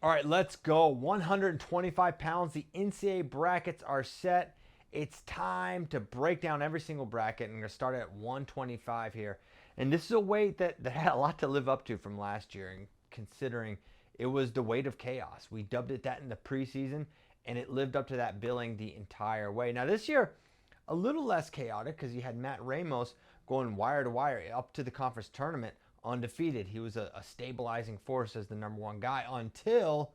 All right, let's go. 125 pounds. The NCAA brackets are set. It's time to break down every single bracket. And we're going to start at 125 here. And this is a weight that had a lot to live up to from last year, and considering it was the weight of chaos. We dubbed it that in the preseason, and it lived up to that billing the entire way. Now, this year, a little less chaotic because you had Matt Ramos going wire to wire up to the conference tournament undefeated. He was a stabilizing force as the number one guy until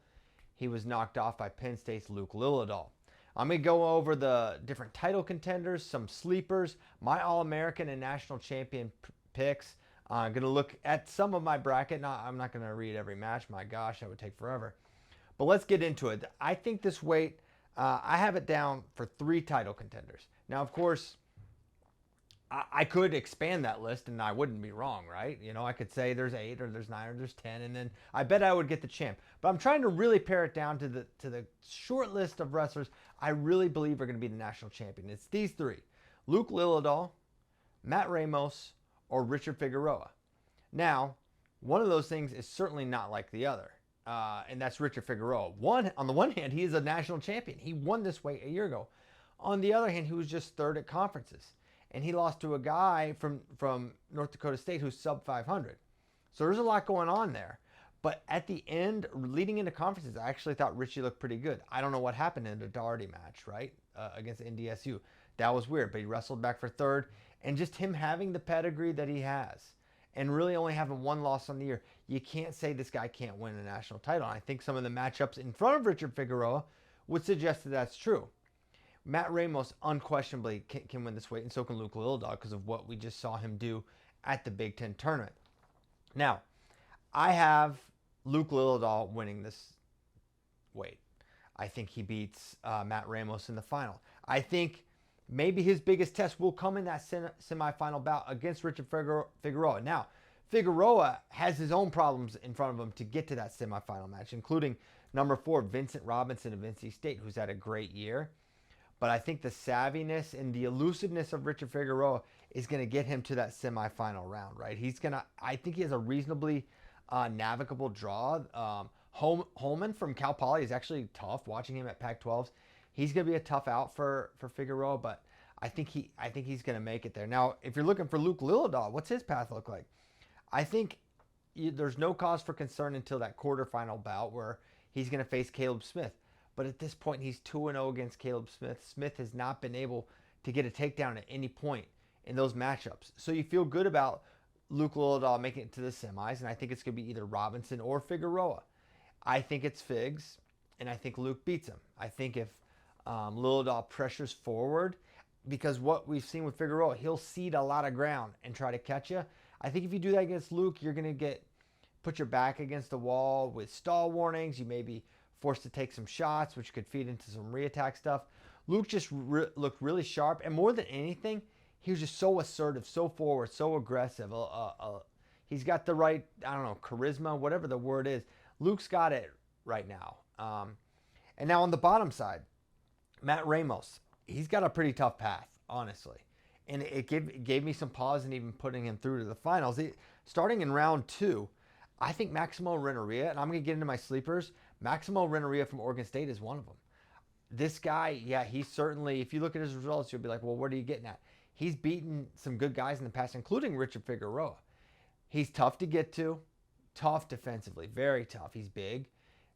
he was knocked off by Penn State's Luke Lillidahl. I'm going to go over the different title contenders, some sleepers, my All-American and national champion picks. I'm going to look at some of my bracket. I'm not going to read every match. My gosh, that would take forever. But let's get into it. I think this weight, I have it down for 3 title contenders. Now, of course, I could expand that list and I wouldn't be wrong, right? You know, I could say there's 8 or there's 9 or there's 10, and then I bet I would get the champ. But I'm trying to really pare it down to the short list of wrestlers I really believe are going to be the national champion. It's these 3: Luke Lillidahl, Matt Ramos, or Richard Figueroa. Now, one of those things is certainly not like the other, and that's Richard Figueroa. On the one hand, he is a national champion. He won this weight a year ago. On the other hand, he was just 3rd at conferences, and he lost to a guy from North Dakota State who's sub 500. So there's a lot going on there. But at the end, leading into conferences, I actually thought Richie looked pretty good. I don't know what happened in the Doherty match, right, against NDSU. That was weird, but he wrestled back for 3rd. And just him having the pedigree that he has and really only having 1 loss on the year, you can't say this guy can't win a national title. And I think some of the matchups in front of Richard Figueroa would suggest that that's true. Matt Ramos unquestionably can win this weight, and so can Luke Lillidahl because of what we just saw him do at the Big Ten tournament. Now, I have Luke Lillidahl winning this weight. I think he beats Matt Ramos in the final. I think maybe his biggest test will come in that semifinal bout against Richard Figueroa. Now, Figueroa has his own problems in front of him to get to that semifinal match, including number 4, Vincent Robinson of NC State, who's had a great year. But I think the savviness and the elusiveness of Richard Figueroa is going to get him to that semifinal round, right? I think he has a reasonably navigable draw. Holman from Cal Poly is actually tough. Watching him at Pac-12s, he's going to be a tough out for Figueroa, but I think he's going to make it there. Now, if you're looking for Luke Lillidahl, what's his path look like? I think there's no cause for concern until that quarterfinal bout where he's going to face Caleb Smith. But at this point, he's 2-0 against Caleb Smith. Smith has not been able to get a takedown at any point in those matchups. So you feel good about Luke Lillidahl making it to the semis, and I think it's going to be either Robinson or Figueroa. I think it's Figs, and I think Luke beats him. I think if Lillidahl pressures forward, because what we've seen with Figueroa, he'll cede a lot of ground and try to catch you. I think if you do that against Luke, you're going to put your back against the wall with stall warnings. You may be forced to take some shots, which could feed into some reattack stuff. Luke just looked really sharp, and more than anything, he was just so assertive, so forward, so aggressive. He's got the right, I don't know, charisma, whatever the word is. Luke's got it right now. And now on the bottom side, Matt Ramos, he's got a pretty tough path, honestly. And it gave me some pause in even putting him through to the finals. Starting in round 2, I think Maximo Renneria, and I'm going to get into my sleepers, Maximo Renneria from Oregon State is one of them. This guy, yeah, he's certainly, if you look at his results, you'll be like, well, what are you getting at? He's beaten some good guys in the past, including Richard Figueroa. He's tough to get to, tough defensively, very tough. He's big,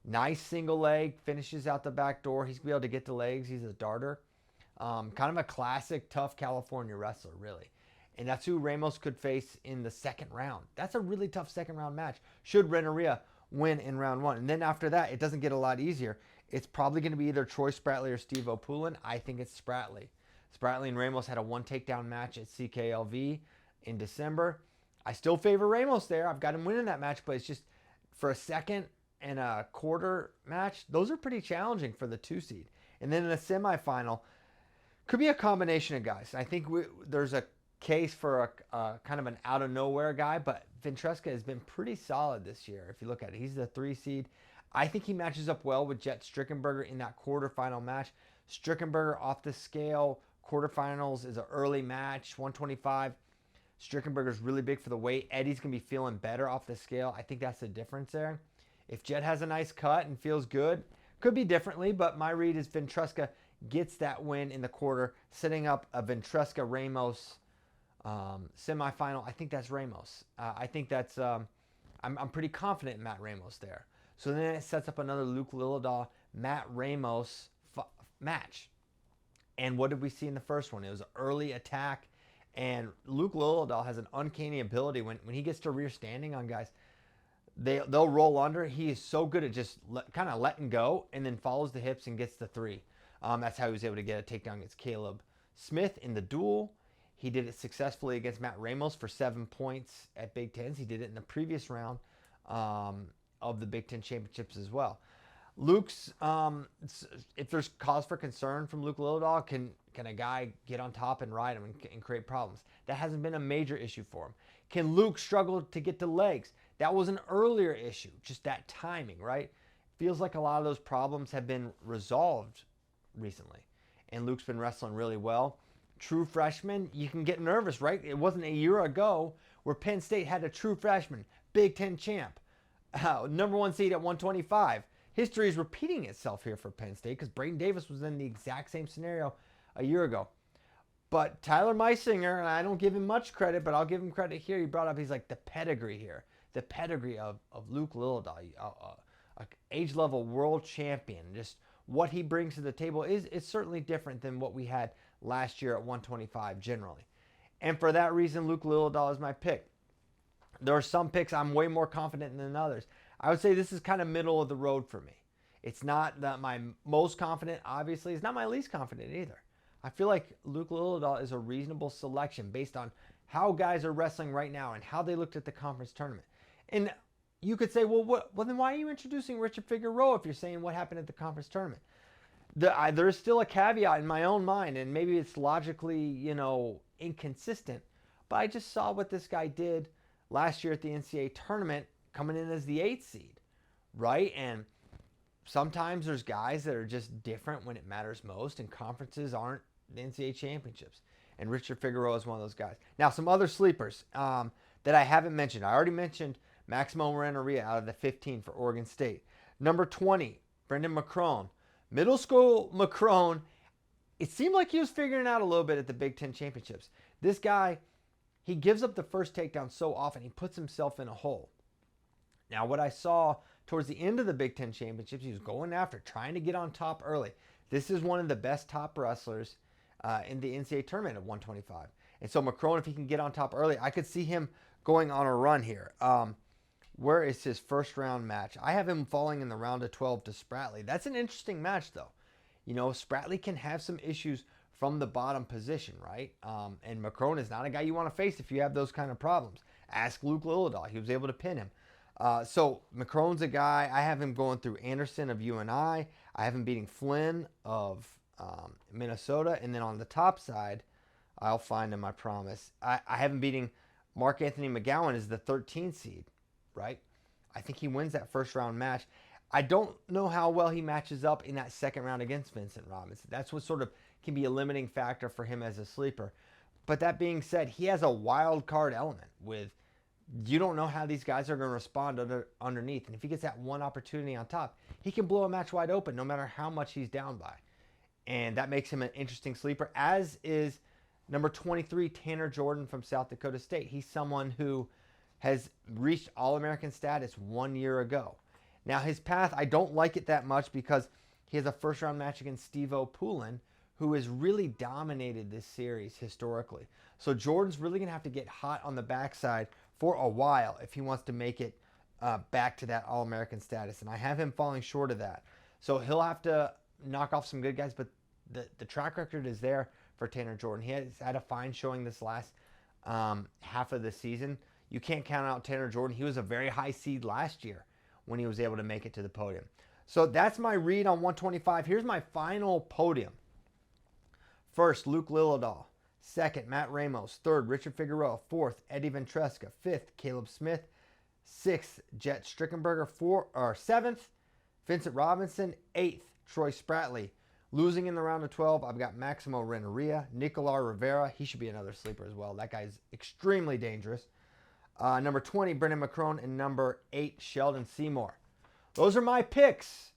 nice single leg, finishes out the back door. He's going to be able to get to legs. He's a darter. Kind of a classic, tough California wrestler, really. And that's who Ramos could face in the second round. That's a really tough second round match, should Renneria win in round 1. And then after that, it doesn't get a lot easier. It's probably going to be either Troy Spratley or Steve O'Poulin. I think it's Spratley. Spratley and Ramos had a 1 takedown match at CKLV in December. I still favor Ramos there. I've got him winning that match, but it's just for a second and a quarter match, those are pretty challenging for the 2 seed. And then in a semifinal, could be a combination of guys. I think there's a case for a kind of an out of nowhere guy, but Ventresca has been pretty solid this year. If you look at it, he's the 3 seed. I think he matches up well with Jet Strickenberger in that quarterfinal match. Strickenberger off the scale. Quarterfinals is an early match, 125. Strickenberger's really big for the weight. Eddie's going to be feeling better off the scale. I think that's the difference there. If Jet has a nice cut and feels good, could be differently, but my read is Ventresca gets that win in the quarter, setting up a Ventresca-Ramos semifinal. I think that's Ramos. I think that's I'm pretty confident in Matt Ramos there. So then it sets up another Luke Lillidahl, Matt Ramos match. And what did we see in the first one? It was an early attack. And Luke Lillidahl has an uncanny ability when he gets to rear standing on guys. They'll roll under. He is so good at just kind of letting go and then follows the hips and gets the three. That's how he was able to get a takedown against Caleb Smith in the duel. He did it successfully against Matt Ramos for 7 points at Big Tens. He did it in the previous round of the Big Ten Championships as well. Luke's, if there's cause for concern from Luke Lillidahl, can a guy get on top and ride him and create problems? That hasn't been a major issue for him. Can Luke struggle to get to legs? That was an earlier issue, just that timing, right? Feels like a lot of those problems have been resolved recently. And Luke's been wrestling really well. True freshman, you can get nervous, right? It wasn't a year ago where Penn State had a true freshman, Big Ten champ, number 1 seed at 125. History is repeating itself here for Penn State because Braden Davis was in the exact same scenario a year ago. But Tyler Meisinger, and I don't give him much credit, but I'll give him credit here. He brought up, he's like the pedigree here. The pedigree of Luke Lillidahl, a age-level world champion. Just what he brings to the table is certainly different than what we had last year at 125 generally. And for that reason, Luke Lillidahl is my pick. There are some picks I'm way more confident in than others. I would say this is kind of middle of the road for me. It's not my most confident, obviously. It's not my least confident either. I feel like Luke Lillidahl is a reasonable selection based on how guys are wrestling right now and how they looked at the conference tournament. And you could say, well, then why are you introducing Richard Figueroa if you're saying what happened at the conference tournament? There's still a caveat in my own mind, and maybe it's logically, inconsistent, but I just saw what this guy did last year at the NCAA tournament coming in as the 8th seed, right? And sometimes there's guys that are just different when it matters most, and conferences aren't the NCAA championships. And Richard Figueroa is one of those guys. Now, some other sleepers that I haven't mentioned. I already mentioned Maximo Renneria out of the 15 for Oregon State. Number 20, Brendan McCrone. Middle school McCrone, it seemed like he was figuring it out a little bit at the Big Ten Championships. This guy, he gives up the first takedown so often, he puts himself in a hole. Now, what I saw towards the end of the Big Ten Championships, he was going after, trying to get on top early. This is one of the best top wrestlers in the NCAA tournament at 125. And so McCrone, if he can get on top early, I could see him going on a run here. Where is his first round match? I have him falling in the round of 12 to Spratley. That's an interesting match, though. Spratley can have some issues from the bottom position, right? And McCrone is not a guy you want to face if you have those kind of problems. Ask Luke Lillidahl. He was able to pin him. So McCrone's a guy. I have him going through Anderson of UNI. I have him beating Flynn of Minnesota. And then on the top side, I'll find him, I promise. I have him beating Mark Anthony McGowan as the 13th seed. Right? I think he wins that first round match. I don't know how well he matches up in that second round against Vincent Robinson. That's what sort of can be a limiting factor for him as a sleeper. But that being said, he has a wild card element with you don't know how these guys are going to respond underneath. And if he gets that one opportunity on top, he can blow a match wide open no matter how much he's down by. And that makes him an interesting sleeper, as is number 23, Tanner Jordan from South Dakota State. He's someone who has reached All-American status 1 year ago. Now, his path, I don't like it that much because he has a first-round match against Steve-O Poulin, who has really dominated this series historically. So Jordan's really going to have to get hot on the backside for a while if he wants to make it back to that All-American status. And I have him falling short of that. So he'll have to knock off some good guys, but the track record is there for Tanner Jordan. He has had a fine showing this last half of the season. You can't count out Tanner Jordan. He was a very high seed last year when he was able to make it to the podium. So that's my read on 125. Here's my final podium. First, Luke Lillidahl. Second, Matt Ramos. Third, Richard Figueroa. Fourth, Eddie Ventresca. Fifth, Caleb Smith. Sixth, Jet Strickenberger. Seventh, Vincent Robinson. Eighth, Troy Spratley. Losing in the round of 12, I've got Maximo Renneria. Nicolas Rivera. He should be another sleeper as well. That guy's extremely dangerous. Number 20, Brendan McCrone, and number 8, Sheldon Seymour. those are my picks.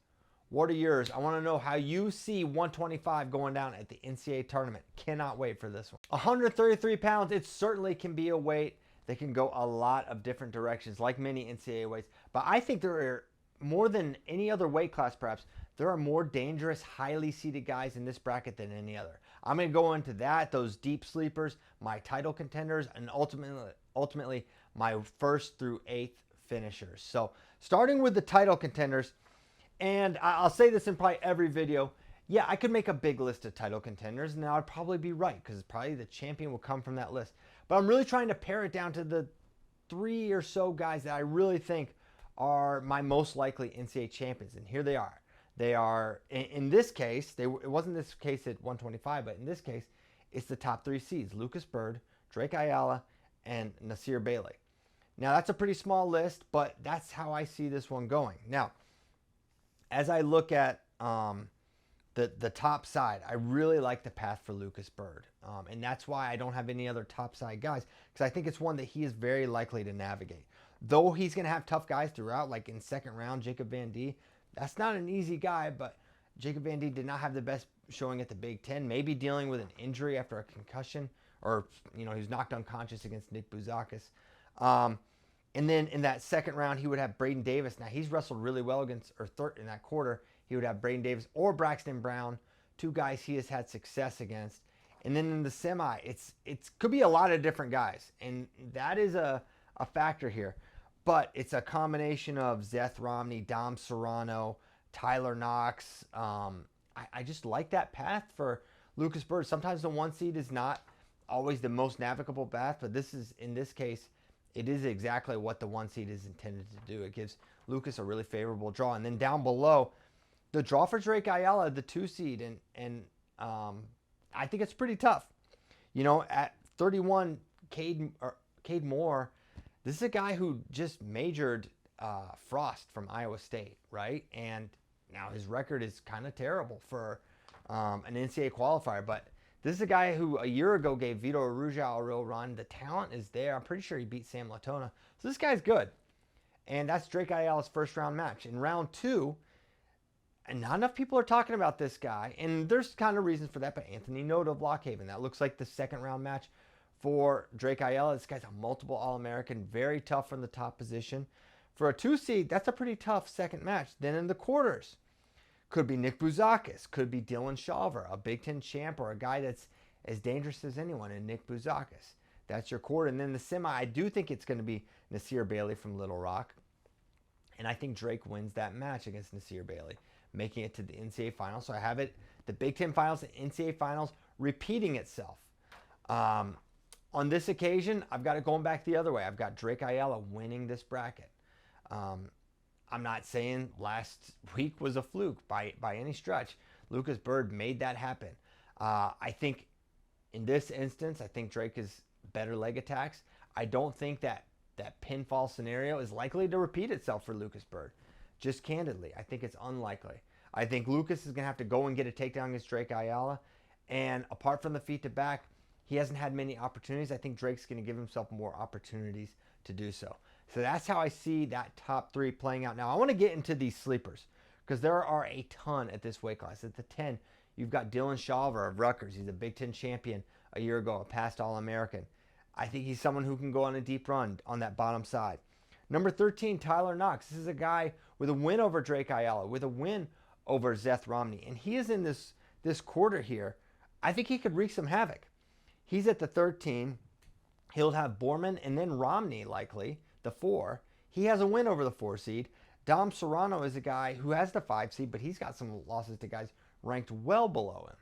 What are yours? I want to know how you see 125 going down at the NCAA tournament. Cannot wait for this one. 133 pounds, it certainly can be a weight that can go a lot of different directions, like many NCAA weights. But I think there are, more than any other weight class perhaps, there are more dangerous, highly seeded guys in this bracket than any other. I'm going to go into that, those deep sleepers, my title contenders, and ultimately my 1st through 8th finishers. So starting with the title contenders, and I'll say this in probably every video, yeah, I could make a big list of title contenders, and I'd probably be right, because probably the champion will come from that list. But I'm really trying to pare it down to the 3 or so guys that I really think are my most likely NCAA champions, and here they are. They are, in this case, it wasn't this case at 125, but in this case, it's the top 3 seeds: Lucas Bird, Drake Ayala, and Nasir Bailey. Now, that's a pretty small list, but that's how I see this one going. Now, as I look at the top side, I really like the path for Lucas Bird. And that's why I don't have any other top side guys, because I think it's one that he is very likely to navigate. Though he's going to have tough guys throughout, like in 2nd round, Jacob Van D. That's not an easy guy, but Jacob Van D did not have the best showing at the Big Ten. Maybe dealing with an injury after a concussion, or, he was knocked unconscious against Nick Bouzakis. And then in that 2nd round, he would have Braden Davis. Now, he's wrestled really well against, in that quarter, he would have Braden Davis or Braxton Brown, 2 guys he has had success against. And then in the semi, it's could be a lot of different guys, and that is a factor here. But it's a combination of Zeth Romney, Dom Serrano, Tyler Knox. I just like that path for Lucas Bird. Sometimes the 1 seed is not always the most navigable path, but in this case, it is exactly what the 1 seed is intended to do. It gives Lucas a really favorable draw. And then down below, the draw for Drake Ayala, the 2 seed, and I think it's pretty tough. At 31, Cade Moore, this is a guy who just majored Frost from Iowa State, right? And now his record is kind of terrible for an NCAA qualifier, but this is a guy who a year ago gave Vito Arujau a real run. The talent is there. I'm pretty sure he beat Sam Latona. So this guy's good. And that's Drake Ayala's 1st round match. In round 2, and not enough people are talking about this guy, and there's kind of reasons for that, but Anthony Noto of Blockhaven. That looks like the 2nd round match for Drake Ayala. This guy's a multiple All-American, very tough from the top position. For a 2 seed, that's a pretty tough 2nd match. Then in the quarters, could be Nick Bouzakis, could be Dylan Shalver, a Big Ten champ, or a guy that's as dangerous as anyone in Nick Bouzakis. That's your quarter. And then the semi, I do think it's going to be Nasir Bailey from Little Rock. And I think Drake wins that match against Nasir Bailey, making it to the NCAA finals. So I have it, the Big Ten finals, the NCAA finals, repeating itself. On this occasion, I've got it going back the other way. I've got Drake Ayala winning this bracket. I'm not saying last week was a fluke by any stretch. Lucas Bird made that happen. I think in this instance, I think Drake is better leg attacks. I don't think that pinfall scenario is likely to repeat itself for Lucas Bird. Just candidly, I think it's unlikely. I think Lucas is going to have to go and get a takedown against Drake Ayala. And apart from the feet to back, he hasn't had many opportunities. I think Drake's going to give himself more opportunities to do so. So that's how I see that top 3 playing out. Now, I want to get into these sleepers because there are a ton at this weight class. At the 10, you've got Dylan Shalver of Rutgers. He's a Big Ten champion a year ago, a past All-American. I think he's someone who can go on a deep run on that bottom side. Number 13, Tyler Knox. This is a guy with a win over Drake Ayala, with a win over Zeth Romney. And he is in this quarter here. I think he could wreak some havoc. He's at the 13. He'll have Borman and then Romney likely, the 4. He has a win over the 4 seed. Dom Serrano is a guy who has the 5 seed, but he's got some losses to guys ranked well below him.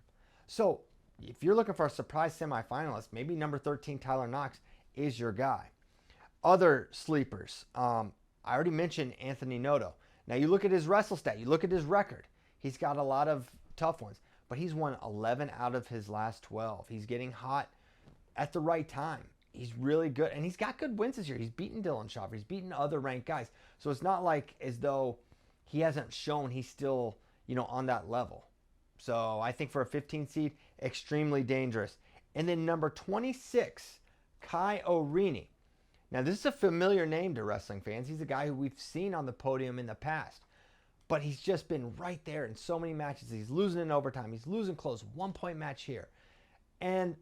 So if you're looking for a surprise semifinalist, maybe number 13, Tyler Knox, is your guy. Other sleepers. I already mentioned Anthony Noto. Now you look at his wrestle stat. You look at his record. He's got a lot of tough ones, but he's won 11 out of his last 12. He's getting hot at the right time. He's really good, and he's got good wins this year. He's beaten Dylan Schafer. He's beaten other ranked guys. So it's not like as though he hasn't shown he's still, on that level. So I think for a 15 seed, extremely dangerous. And then number 26, Kai Orini. Now this is a familiar name to wrestling fans. He's a guy who we've seen on the podium in the past. but he's just been right there in so many matches. He's losing in overtime. He's losing close. 1-point match here. And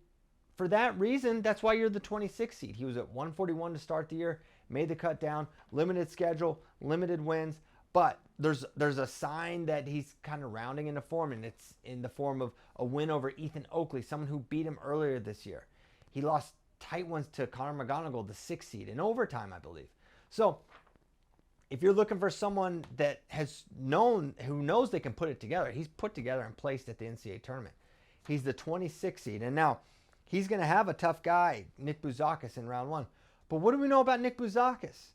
for that reason, that's why you're the 26th seed. He was at 141 to start the year, made the cut down, limited schedule, limited wins. But there's a sign that he's kind of rounding into form, and it's in the form of a win over Ethan Oakley, someone who beat him earlier this year. He lost tight ones to Conor McGonigal, the 6th seed, in overtime, I believe. So if you're looking for someone that who knows they can put it together, he's put together and placed at the NCAA tournament. He's the 26th seed, and now he's going to have a tough guy, Nick Bouzakis, in round 1. But what do we know about Nick Bouzakis?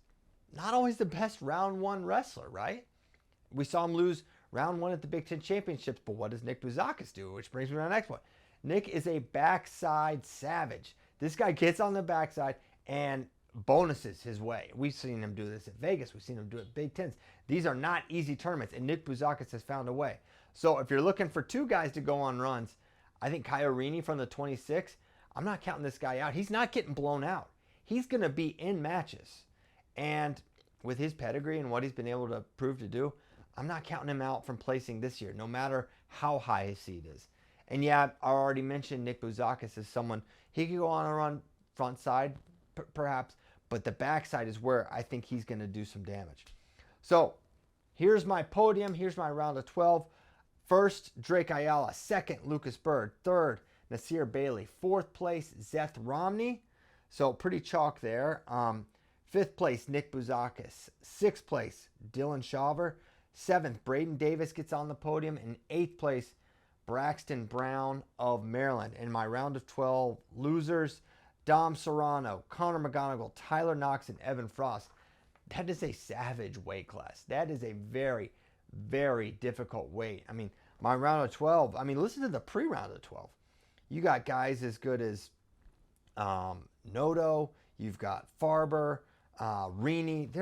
Not always the best round 1 wrestler, right? We saw him lose round 1 at the Big Ten Championships, but what does Nick Bouzakis do? Which brings me to the next one. Nick is a backside savage. This guy gets on the backside and bonuses his way. We've seen him do this at Vegas. We've seen him do it at Big Tens. These are not easy tournaments, and Nick Bouzakis has found a way. So if you're looking for 2 guys to go on runs, I think Kyorini from the 26, I'm not counting this guy out. He's not getting blown out. He's going to be in matches. And with his pedigree and what he's been able to prove to do, I'm not counting him out from placing this year, no matter how high his seed is. And yeah, I already mentioned Nick Bouzakis as someone, he could go on a run front side, perhaps, but the backside is where I think he's going to do some damage. So here's my podium. Here's my round of 12. First, Drake Ayala. Second, Lucas Bird. Third, Nasir Bailey. Fourth place, Zeth Romney. So pretty chalk there. Fifth place, Nick Bouzakis. Sixth place, Dylan Shaver. Seventh, Braden Davis gets on the podium. And eighth place, Braxton Brown of Maryland. In my round of 12 losers, Dom Serrano, Conor McGonigal, Tyler Knox, and Evan Frost. That is a savage weight class. That is a very, very difficult weight. I mean, my round of 12, listen to the pre-round of 12. You got guys as good as Noto. You've got Farber, Rini.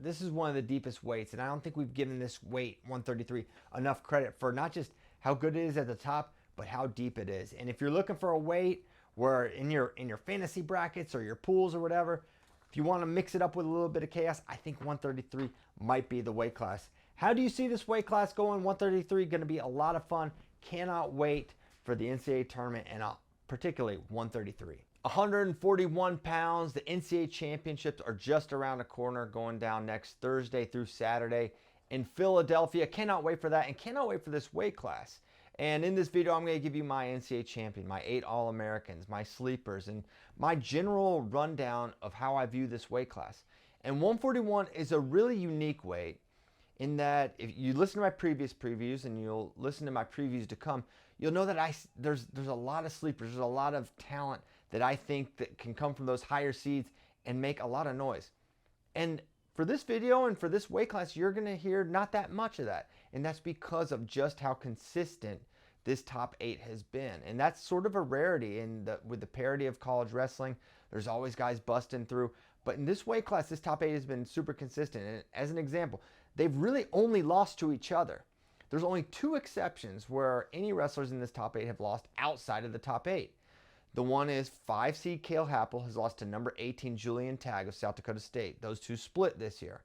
This is one of the deepest weights, and I don't think we've given this weight, 133, enough credit for not just how good it is at the top, but how deep it is. And if you're looking for a weight where in your fantasy brackets or your pools or whatever, if you want to mix it up with a little bit of chaos, I think 133 might be the weight class. How do you see this weight class going? 133 going to be a lot of fun. Cannot wait for the NCAA tournament, and particularly 133. 141 pounds. The NCAA championships are just around the corner, going down next Thursday through Saturday in Philadelphia. Cannot wait for that, and cannot wait for this weight class. And in this video, I'm going to give you my NCAA champion, my 8 All-Americans, my sleepers, and my general rundown of how I view this weight class. And 141 is a really unique weight in that if you listen to my previous previews and you'll listen to my previews to come, you'll know that there's a lot of sleepers, there's a lot of talent that I think that can come from those higher seeds and make a lot of noise. And for this video and for this weight class, you're going to hear not that much of that. And that's because of just how consistent this top 8 has been. And that's sort of a rarity with the parity of college wrestling. There's always guys busting through. But in this weight class, this top 8 has been super consistent. And as an example, they've really only lost to each other. There's only 2 exceptions where any wrestlers in this top 8 have lost outside of the top 8. The one is 5 seed Cale Happel has lost to number 18 Julian Tagg of South Dakota State. Those 2 split this year.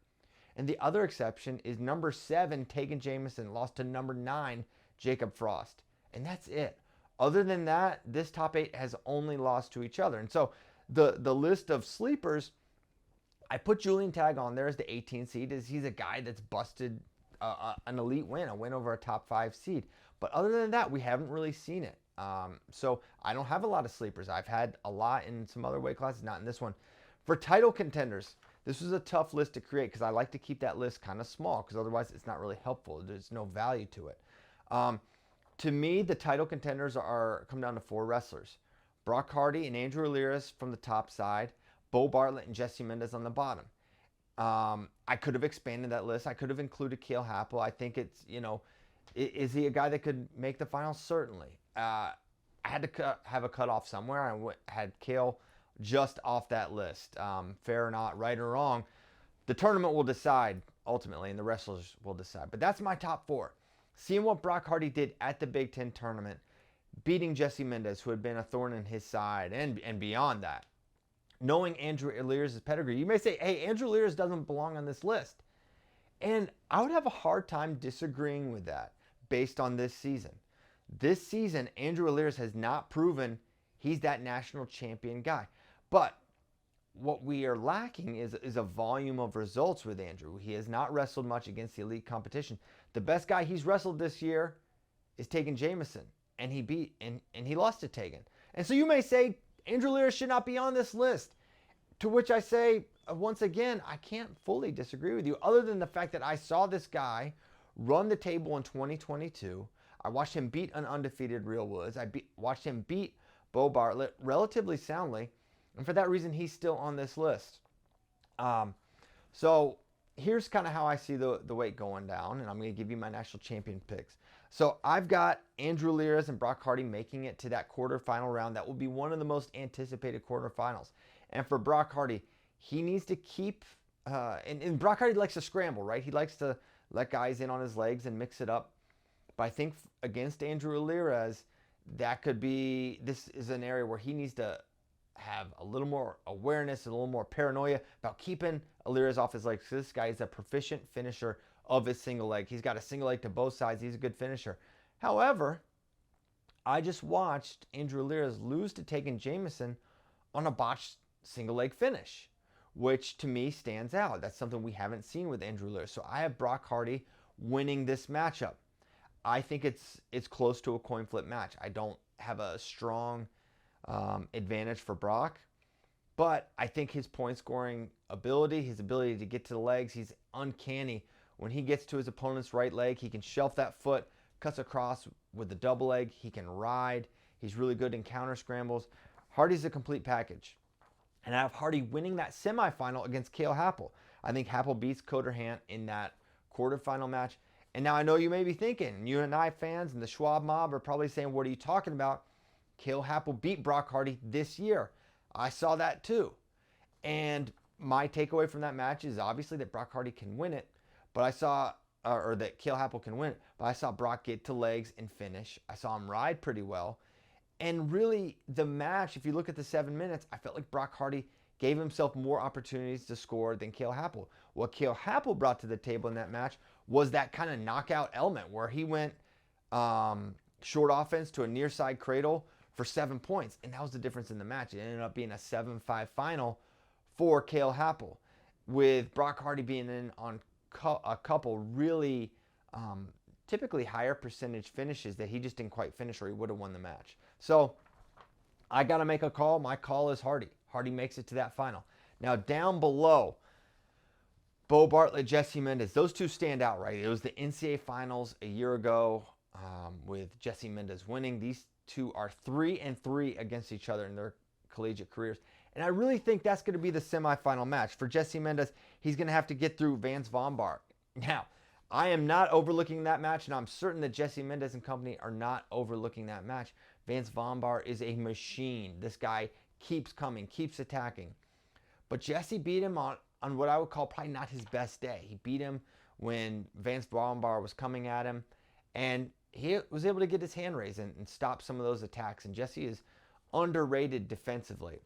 And the other exception is number 7 Tegan Jamison lost to number 9 Jacob Frost. And that's it. Other than that, this top 8 has only lost to each other. And so the list of sleepers, I put Julian Tagg on there as the 18 seed. He's a guy that's busted an elite win, a win over a top 5 seed. But other than that, we haven't really seen it. So I don't have a lot of sleepers. I've had a lot in some other weight classes, not in this one. For title contenders, this was a tough list to create because I like to keep that list kind of small because otherwise it's not really helpful. There's no value to it. To me, the title contenders come down to 4 wrestlers. Brock Hardy and Andrew Aliris from the top side, Bo Bartlett and Jesse Mendez on the bottom. I could have expanded that list. I could have included Cale Happel. I think it's, is he a guy that could make the finals? Certainly. I had to have a cutoff somewhere. I had Cale just off that list. Fair or not, right or wrong, the tournament will decide ultimately, and the wrestlers will decide. But that's my top 4. Seeing what Brock Hardy did at the Big Ten tournament, beating Jesse Mendez, who had been a thorn in his side, and beyond that. Knowing Andrew Aliris' pedigree, you may say, hey, Andrew Aliris doesn't belong on this list. And I would have a hard time disagreeing with that based on this season. This season, Andrew Alirez has not proven he's that national champion guy. But what we are lacking is a volume of results with Andrew. He has not wrestled much against the elite competition. The best guy he's wrestled this year is Tegan Jameson, and he lost to Tegan. And so you may say Andrew Alirez should not be on this list. To which I say, once again, I can't fully disagree with you, other than the fact that I saw this guy run the table in 2022. I watched him beat an undefeated Real Woods. Watched him beat Bo Bartlett relatively soundly. And for that reason, he's still on this list. So here's kind of how I see the weight going down. And I'm going to give you my national champion picks. So I've got Andrew Alirez and Brock Hardy making it to that quarterfinal round. That will be one of the most anticipated quarterfinals. And for Brock Hardy, he needs to keep, and Brock Hardy likes to scramble, right? He likes to let guys in on his legs and mix it up. But I think against Andrew Alirez, this is an area where he needs to have a little more awareness, a little more paranoia about keeping Alirez off his legs. This guy is a proficient finisher of his single leg. He's got a single leg to both sides. He's a good finisher. However, I just watched Andrew Alirez lose to Tegan Jameson on a botched single leg finish, which to me stands out. That's something we haven't seen with Andrew Alirez. So I have Brock Hardy winning this matchup. I think it's close to a coin flip match. I don't have a strong advantage for Brock, but I think his point scoring ability, his ability to get to the legs, he's uncanny. When he gets to his opponent's right leg, he can shelf that foot, cuts across with the double leg. He can ride. He's really good in counter scrambles. Hardy's a complete package. And I have Hardy winning that semifinal against Cale Happel. I think Happel beats Coderhant in that quarterfinal match. And now I know you may be thinking, you and I fans and the Schwab mob are probably saying, what are you talking about? Cale Happel beat Brock Hardy this year. I saw that too. And my takeaway from that match is obviously that Brock Hardy can win it, but I saw, or that Cale Happel can win it, but I saw Brock get to legs and finish. I saw him ride pretty well. And really, the match, if you look at the 7 minutes, I felt like Brock Hardy gave himself more opportunities to score than Cale Happel. What Cale Happel brought to the table in that match was that kind of knockout element where he went short offense to a near side cradle for 7 points. And that was the difference in the match. It ended up being a 7-5 final for Cale Happel, with Brock Hardy being in on a couple really typically higher percentage finishes that he just didn't quite finish, or he would have won the match. So I got to make a call. My call is Hardy. Hardy makes it to that final. Now down below, Bo Bartlett, Jesse Mendez. Those two stand out, right? It was the NCAA finals a year ago with Jesse Mendez winning. These two are 3-3 against each other in their collegiate careers. And I really think that's going to be the semifinal match. For Jesse Mendez, he's going to have to get through Vance Vonbar. Now, I am not overlooking that match, and I'm certain that Jesse Mendez and company are not overlooking that match. Vance Vonbar is a machine. This guy keeps coming, keeps attacking. But Jesse beat him on what I would call probably not his best day. He beat him when Vance Vonbar was coming at him, and he was able to get his hand raised and stop some of those attacks. And Jesse is underrated defensively.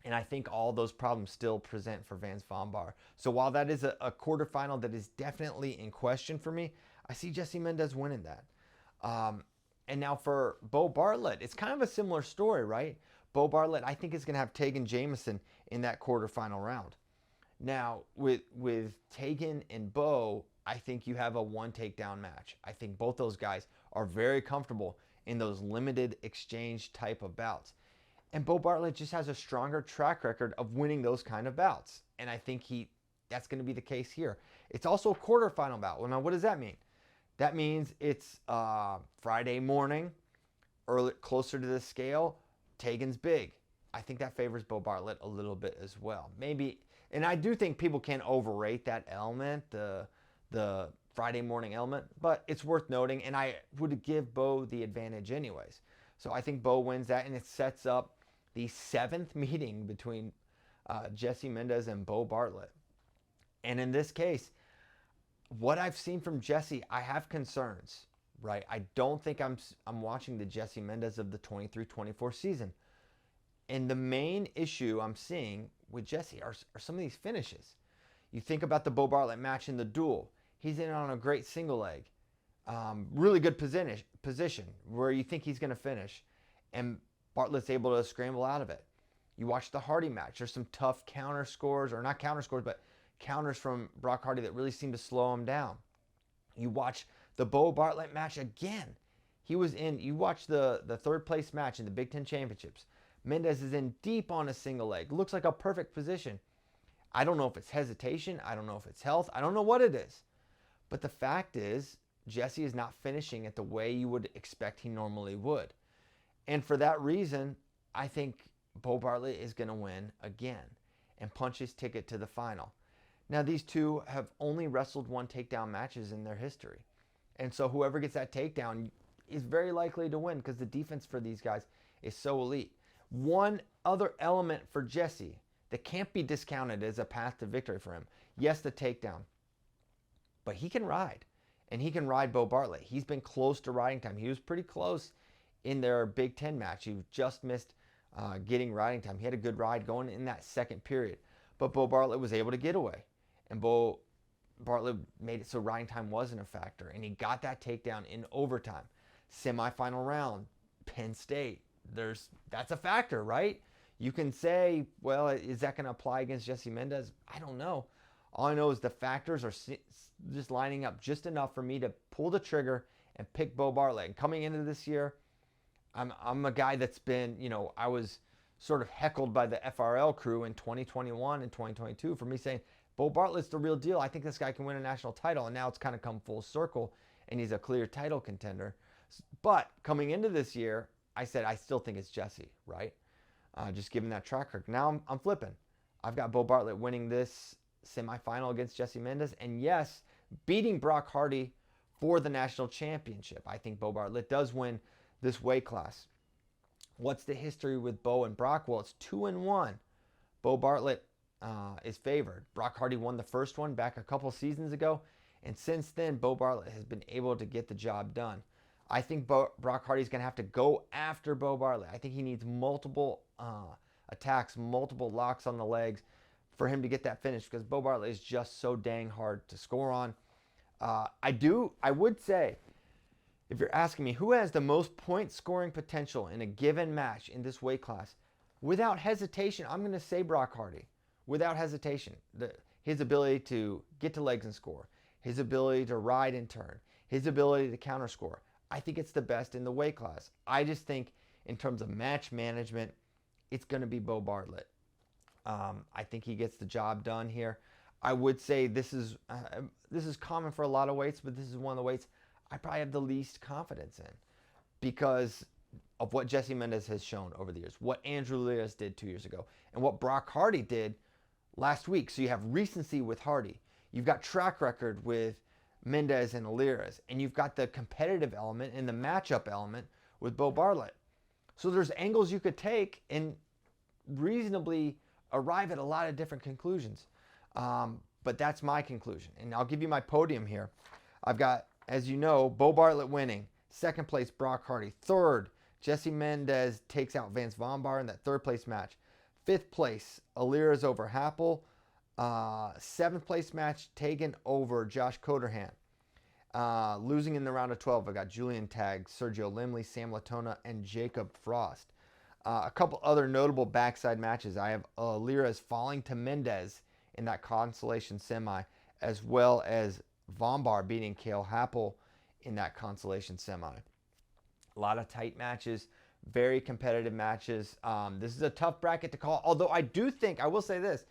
And I think all those problems still present for Vance Vonbar. So while that is a quarterfinal that is definitely in question for me, I see Jesse Mendez winning that. And now for Bo Bartlett, it's kind of a similar story, right? Bo Bartlett, I think, is going to have Tegan Jameson in that quarterfinal round. Now, with Tegan and Bo, I think you have a one takedown match. I think both those guys are very comfortable in those limited exchange type of bouts. And Bo Bartlett just has a stronger track record of winning those kind of bouts. And I think that's going to be the case here. It's also a quarterfinal bout. Well, now, what does that mean? That means it's Friday morning, early, closer to the scale. Tegan's big. I think that favors Bo Bartlett a little bit as well. Maybe, and I do think people can overrate that element, the Friday morning element, but it's worth noting, and I would give Bo the advantage anyways. So I think Bo wins that, and it sets up the 7th meeting between Jesse Mendez and Bo Bartlett. And in this case, what I've seen from Jesse, I have concerns, right? I don't think I'm watching the Jesse Mendez of the 23-24 season. And the main issue I'm seeing with Jesse are some of these finishes. You think about the Bo Bartlett match in the duel. he's in on a great single leg. Really good position where you think he's going to finish. And Bartlett's able to scramble out of it. You watch the Hardy match. There's some tough counter scores, or not counter scores, but counters from Brock Hardy that really seem to slow him down. You watch the Bo Bartlett match again. You watch the third place match in the Big Ten Championships. Mendez is in deep on a single leg. Looks like a perfect position. I don't know if it's hesitation. I don't know if it's health. I don't know what it is. But the fact is, Jesse is not finishing it the way you would expect he normally would. And for that reason, I think Bo Bartlett is going to win again and punch his ticket to the final. Now, these two have only wrestled one takedown matches in their history. And so whoever gets that takedown is very likely to win because the defense for these guys is so elite. One other element for Jesse that can't be discounted as a path to victory for him. Yes, the takedown. But he can ride. And he can ride Bo Bartlett. He's been close to riding time. He was pretty close in their Big Ten match. He just missed getting riding time. He had a good ride going in that second period. But Bo Bartlett was able to get away. And Bo Bartlett made it so riding time wasn't a factor. And he got that takedown in overtime. Semifinal round, Penn State. That's a factor, right? You can say, well, is that going to apply against Jesse Mendez? I don't know. All I know is the factors are just lining up just enough for me to pull the trigger and pick Bo Bartlett. And coming into this year, I'm a guy that's been, I was sort of heckled by the FRL crew in 2021 and 2022 for me saying, Bo Bartlett's the real deal. I think this guy can win a national title. And now it's kind of come full circle, and he's a clear title contender. But coming into this year, I said I still think it's Jesse, right? Just given that track record. Now I'm flipping. I've got Bo Bartlett winning this semifinal against Jesse Mendez. And yes, beating Brock Hardy for the national championship. I think Bo Bartlett does win this weight class. What's the history with Bo and Brock? Well, it's 2-1. Bo Bartlett is favored. Brock Hardy won the first one back a couple seasons ago. And since then, Bo Bartlett has been able to get the job done. I think Brock Hardy's going to have to go after Bo Bartlett. I think he needs multiple attacks, multiple locks on the legs for him to get that finish because Bo Bartlett is just so dang hard to score on. I would say, if you're asking me who has the most point scoring potential in a given match in this weight class, without hesitation, I'm going to say Brock Hardy. Without hesitation. His ability to get to legs and score, his ability to ride and turn, his ability to counter score. I think it's the best in the weight class. I just think in terms of match management, it's going to be Bo Bartlett. I think he gets the job done here. I would say this is common for a lot of weights, but this is one of the weights I probably have the least confidence in because of what Jesse Mendez has shown over the years, what Andrew Lewis did 2 years ago, and what Brock Hardy did last week. So you have recency with Hardy. You've got track record with Mendez and Aliras, and you've got the competitive element and the matchup element with Bo Bartlett. So there's angles you could take and reasonably arrive at a lot of different conclusions. But that's my conclusion. And I'll give you my podium here. I've got, as you know, Bo Bartlett winning. Second place, Brock Hardy. Third, Jesse Mendez takes out Vance Vombar in that third place match. Fifth place, Aliras over Happel. Seventh place match, Tegan over Josh Coderhan. Losing in the round of 12, I got Julian Tagg, Sergio Limley, Sam Latona, and Jacob Frost. A couple other notable backside matches. I have Aliras falling to Mendez in that consolation semi, as well as Vombar beating Cale Happel in that consolation semi. A lot of tight matches, very competitive matches. This is a tough bracket to call, although I will say this,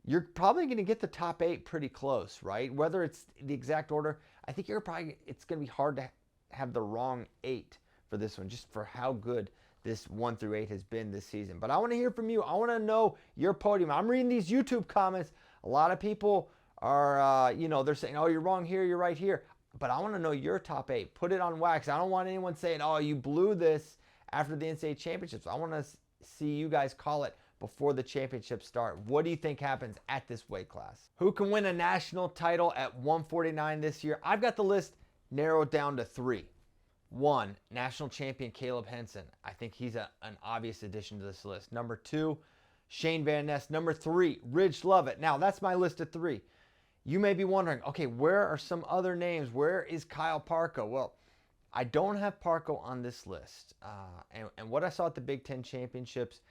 you're probably going to get the top 8 pretty close, right? Whether it's the exact order, I think it's going to be hard to have the wrong 8 for this one, just for how good this 1 through 8 has been this season. But I want to hear from you. I want to know your podium. I'm reading these YouTube comments. A lot of people are, they're saying, oh, you're wrong here, you're right here. But I want to know your top 8. Put it on wax. I don't want anyone saying, oh, you blew this after the NCAA championships. I want to see you guys call it before the championships start. What do you think happens at this weight class? Who can win a national title at 149 this year? I've got the list narrowed down to 3. 1, national champion Caleb Henson. I think he's an obvious addition to this list. Number 2, Shane Van Ness. Number 3, Ridge Lovett. Now, that's my list of 3. you may be wondering, okay, where are some other names? Where is Kyle Parko? Well, I don't have Parko on this list. And what I saw at the Big Ten Championships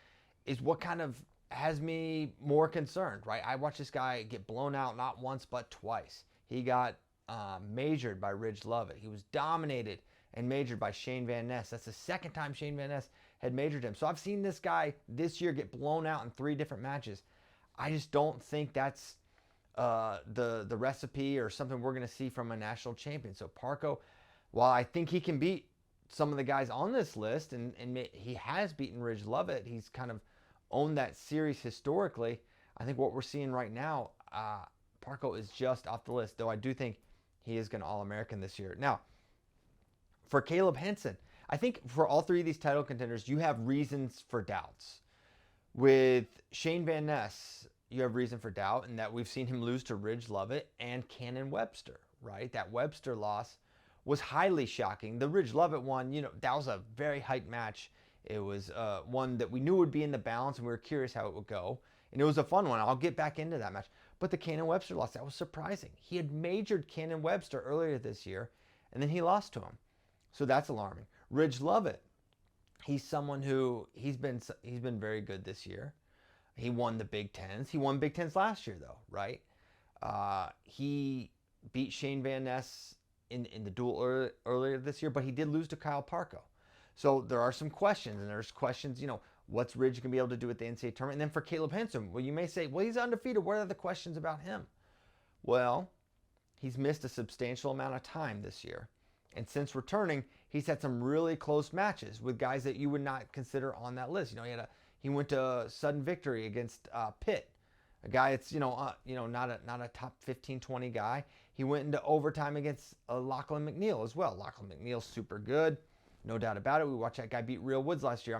is what kind of has me more concerned, right? I watched this guy get blown out not once but twice. He got majored by Ridge Lovett. He was dominated and majored by Shane Van Ness. That's the second time Shane Van Ness had majored him. So I've seen this guy this year get blown out in 3 different matches. I just don't think that's the recipe or something we're going to see from a national champion. So Parko, while I think he can beat some of the guys on this list, and he has beaten Ridge Lovett, he's kind of owned that series historically. I think what we're seeing right now, Parko is just off the list, though I do think he is going to All-American this year. Now, for Caleb Henson, I think for all 3 of these title contenders, you have reasons for doubts. With Shane Van Ness, you have reason for doubt in that we've seen him lose to Ridge Lovett and Cannon Webster, right? That Webster loss was highly shocking. The Ridge Lovett one, that was a very hyped match. It was one that we knew would be in the balance, and we were curious how it would go. And it was a fun one. I'll get back into that match. But the Cannon Webster loss, that was surprising. He had majored Cannon Webster earlier this year, and then he lost to him. So that's alarming. Ridge Lovett, he's someone who he's been very good this year. He won the Big Tens. He won Big Tens last year, though, right? He beat Shane Van Ness in the duel earlier this year, but he did lose to Kyle Parko. So there are some questions, and there's questions, what's Ridge going to be able to do at the NCAA tournament? And then for Caleb Henson, well, you may say, well, he's undefeated. What are the questions about him? Well, he's missed a substantial amount of time this year. And since returning, he's had some really close matches with guys that you would not consider on that list. He went to a sudden victory against Pitt, a guy that's not a top 15, 20 guy. He went into overtime against Lachlan McNeil as well. Lachlan McNeil's super good, no doubt about it. We watched that guy beat Real Woods last year.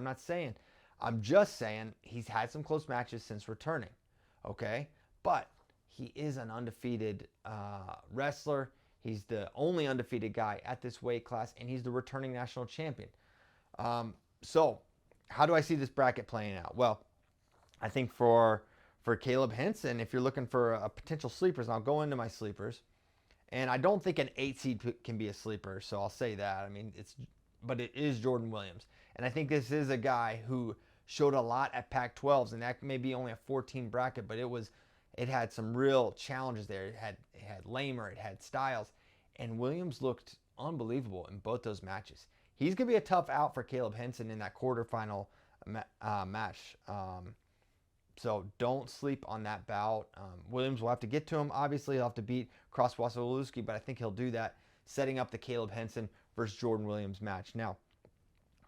I'm just saying he's had some close matches since returning, okay? But he is an undefeated wrestler. He's the only undefeated guy at this weight class, and he's the returning national champion. So how do I see this bracket playing out? Well, I think for Caleb Henson, if you're looking for a potential sleepers, and I'll go into my sleepers, and I don't think an 8 seed can be a sleeper, so I'll say that. But it is Jordan Williams. And I think this is a guy who showed a lot at Pac-12s, and that may be only a 14 bracket, but it had some real challenges there. It had Lamer, it had Styles, and Williams looked unbelievable in both those matches. He's going to be a tough out for Caleb Henson in that quarterfinal match. So don't sleep on that bout. Williams will have to get to him. Obviously, he'll have to beat Cross Wasilewski, but I think he'll do that, setting up the Caleb Henson versus Jordan Williams match. Now,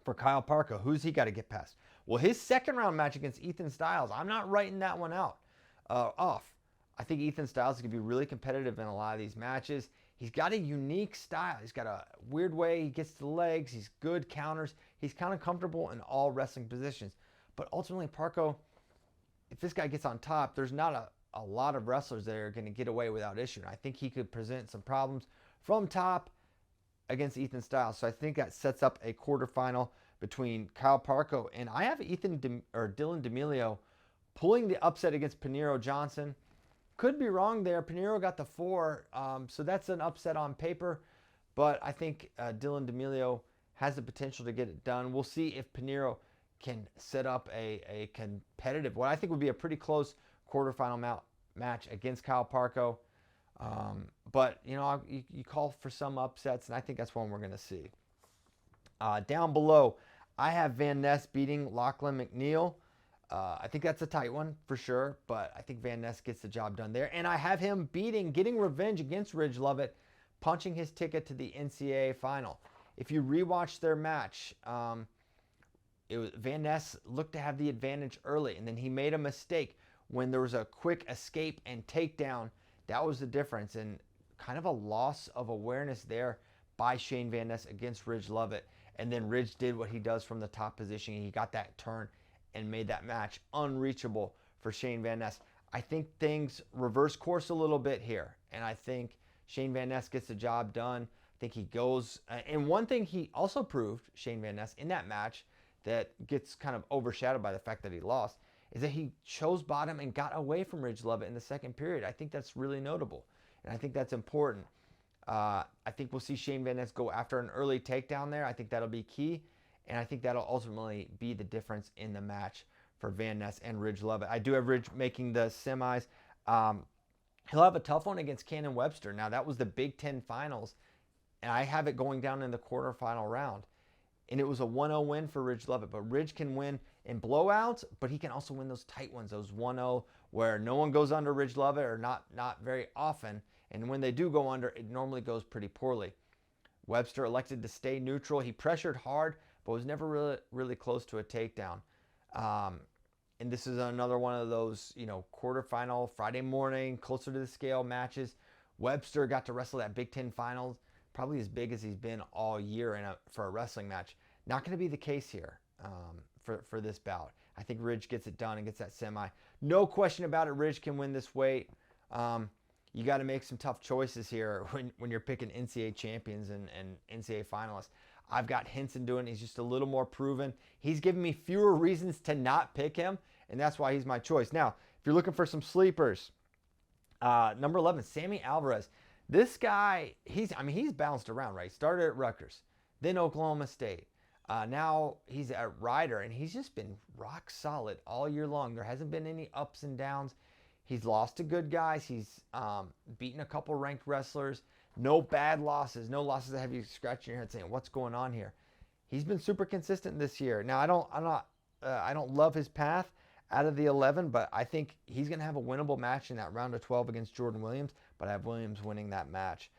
for Kyle Parko, who's he got to get past? Well, his second round match against Ethan Styles, I'm not writing that one off. I think Ethan Styles is going to be really competitive in a lot of these matches. He's got a unique style. He's got a weird way he gets to the legs. He's good counters. He's kind of comfortable in all wrestling positions. But ultimately, Parko, if this guy gets on top, there's not a lot of wrestlers that are going to get away without issue. And I think he could present some problems from top against Ethan Styles. So I think that sets up a quarterfinal between Kyle Parko, and I have Dylan D'Amelio pulling the upset against Pinheiro Johnson. Could be wrong there. Pinheiro got the 4, so that's an upset on paper. But I think Dylan D'Amelio has the potential to get it done. We'll see if Pinheiro can set up a competitive, what I think would be a pretty close quarterfinal match against Kyle Parko. But, you call for some upsets, and I think that's one we're going to see. Down below, I have Van Ness beating Lachlan McNeil. I think that's a tight one for sure, but I think Van Ness gets the job done there. And I have him getting revenge against Ridge Lovett, punching his ticket to the NCAA final. If you rewatch their match, Van Ness looked to have the advantage early, and then he made a mistake when there was a quick escape and takedown. That was the difference, and kind of a loss of awareness there by Shane Van Ness against Ridge Lovett. And then Ridge did what he does from the top position. He got that turn and made that match unreachable for Shane Van Ness. I think things reverse course a little bit here, and I think Shane Van Ness gets the job done. I think he goes, and one thing he also proved, Shane Van Ness, in that match that gets kind of overshadowed by the fact that he lost, is that he chose bottom and got away from Ridge Lovett in the second period. I think that's really notable. and I think that's important. I think we'll see Shane Van Ness go after an early takedown there. I think that'll be key, and I think that'll ultimately be the difference in the match for Van Ness and Ridge Lovett. I do have Ridge making the semis. He'll have a tough one against Cannon Webster. Now, that was the Big Ten Finals, and I have it going down in the quarterfinal round. And it was a 1-0 win for Ridge Lovett. But Ridge can win in blowouts, but he can also win those tight ones, those 1-0 where no one goes under Ridge Lovett, or not very often. And when they do go under, it normally goes pretty poorly. Webster elected to stay neutral. He pressured hard, but was never really close to a takedown. And this is another one of those, quarterfinal, Friday morning, closer to the scale matches. Webster got to wrestle that Big Ten Finals, probably as big as he's been all year for a wrestling match. Not going to be the case here for this bout. I think Ridge gets it done and gets that semi. No question about it, Ridge can win this weight. You got to make some tough choices here when you're picking NCAA champions and NCAA finalists. I've got Henson doing it. He's just a little more proven. He's given me fewer reasons to not pick him, and that's why he's my choice. Now, if you're looking for some sleepers, number 11, Sammy Alvarez. This guy, he's bounced around, right? Started at Rutgers, then Oklahoma State. Now he's at Rider, and he's just been rock solid all year long. There hasn't been any ups and downs. He's lost to good guys. He's beaten a couple ranked wrestlers. No bad losses. No losses that have you scratching your head saying, "What's going on here?" He's been super consistent this year. Now I don't love his path out of the 11, but I think he's going to have a winnable match in that round of 12 against Jordan Williams. But I have Williams winning that match.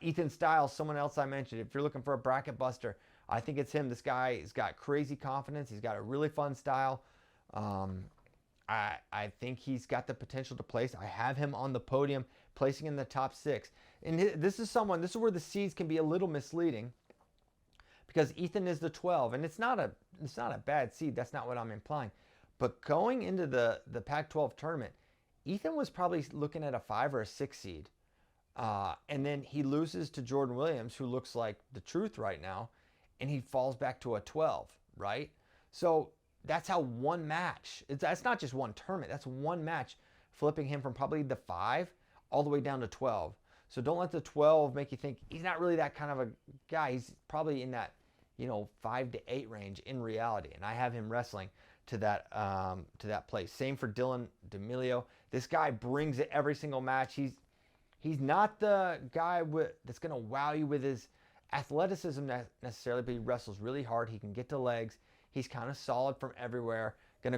Ethan Styles, someone else I mentioned. If you're looking for a bracket buster, I think it's him. This guy has got crazy confidence. He's got a really fun style. I think he's got the potential to place. I have him on the podium, placing in the top 6. And this is where the seeds can be a little misleading, because Ethan is the 12, and it's not a bad seed. That's not what I'm implying. But going into the Pac-12 tournament, Ethan was probably looking at a 5 or a 6 seed. And then he loses to Jordan Williams, who looks like the truth right now, and he falls back to a 12, right? So that's how one match, that's not just one tournament, that's one match, flipping him from probably the 5 all the way down to 12. So don't let the 12 make you think he's not really that kind of a guy. He's probably in that, 5 to 8 range in reality. And I have him wrestling to that place. Same for Dylan D'Amelio. This guy brings it every single match. He's not the guy that's going to wow you with his athleticism necessarily, but he wrestles really hard. He can get to legs. He's kind of solid from everywhere. Can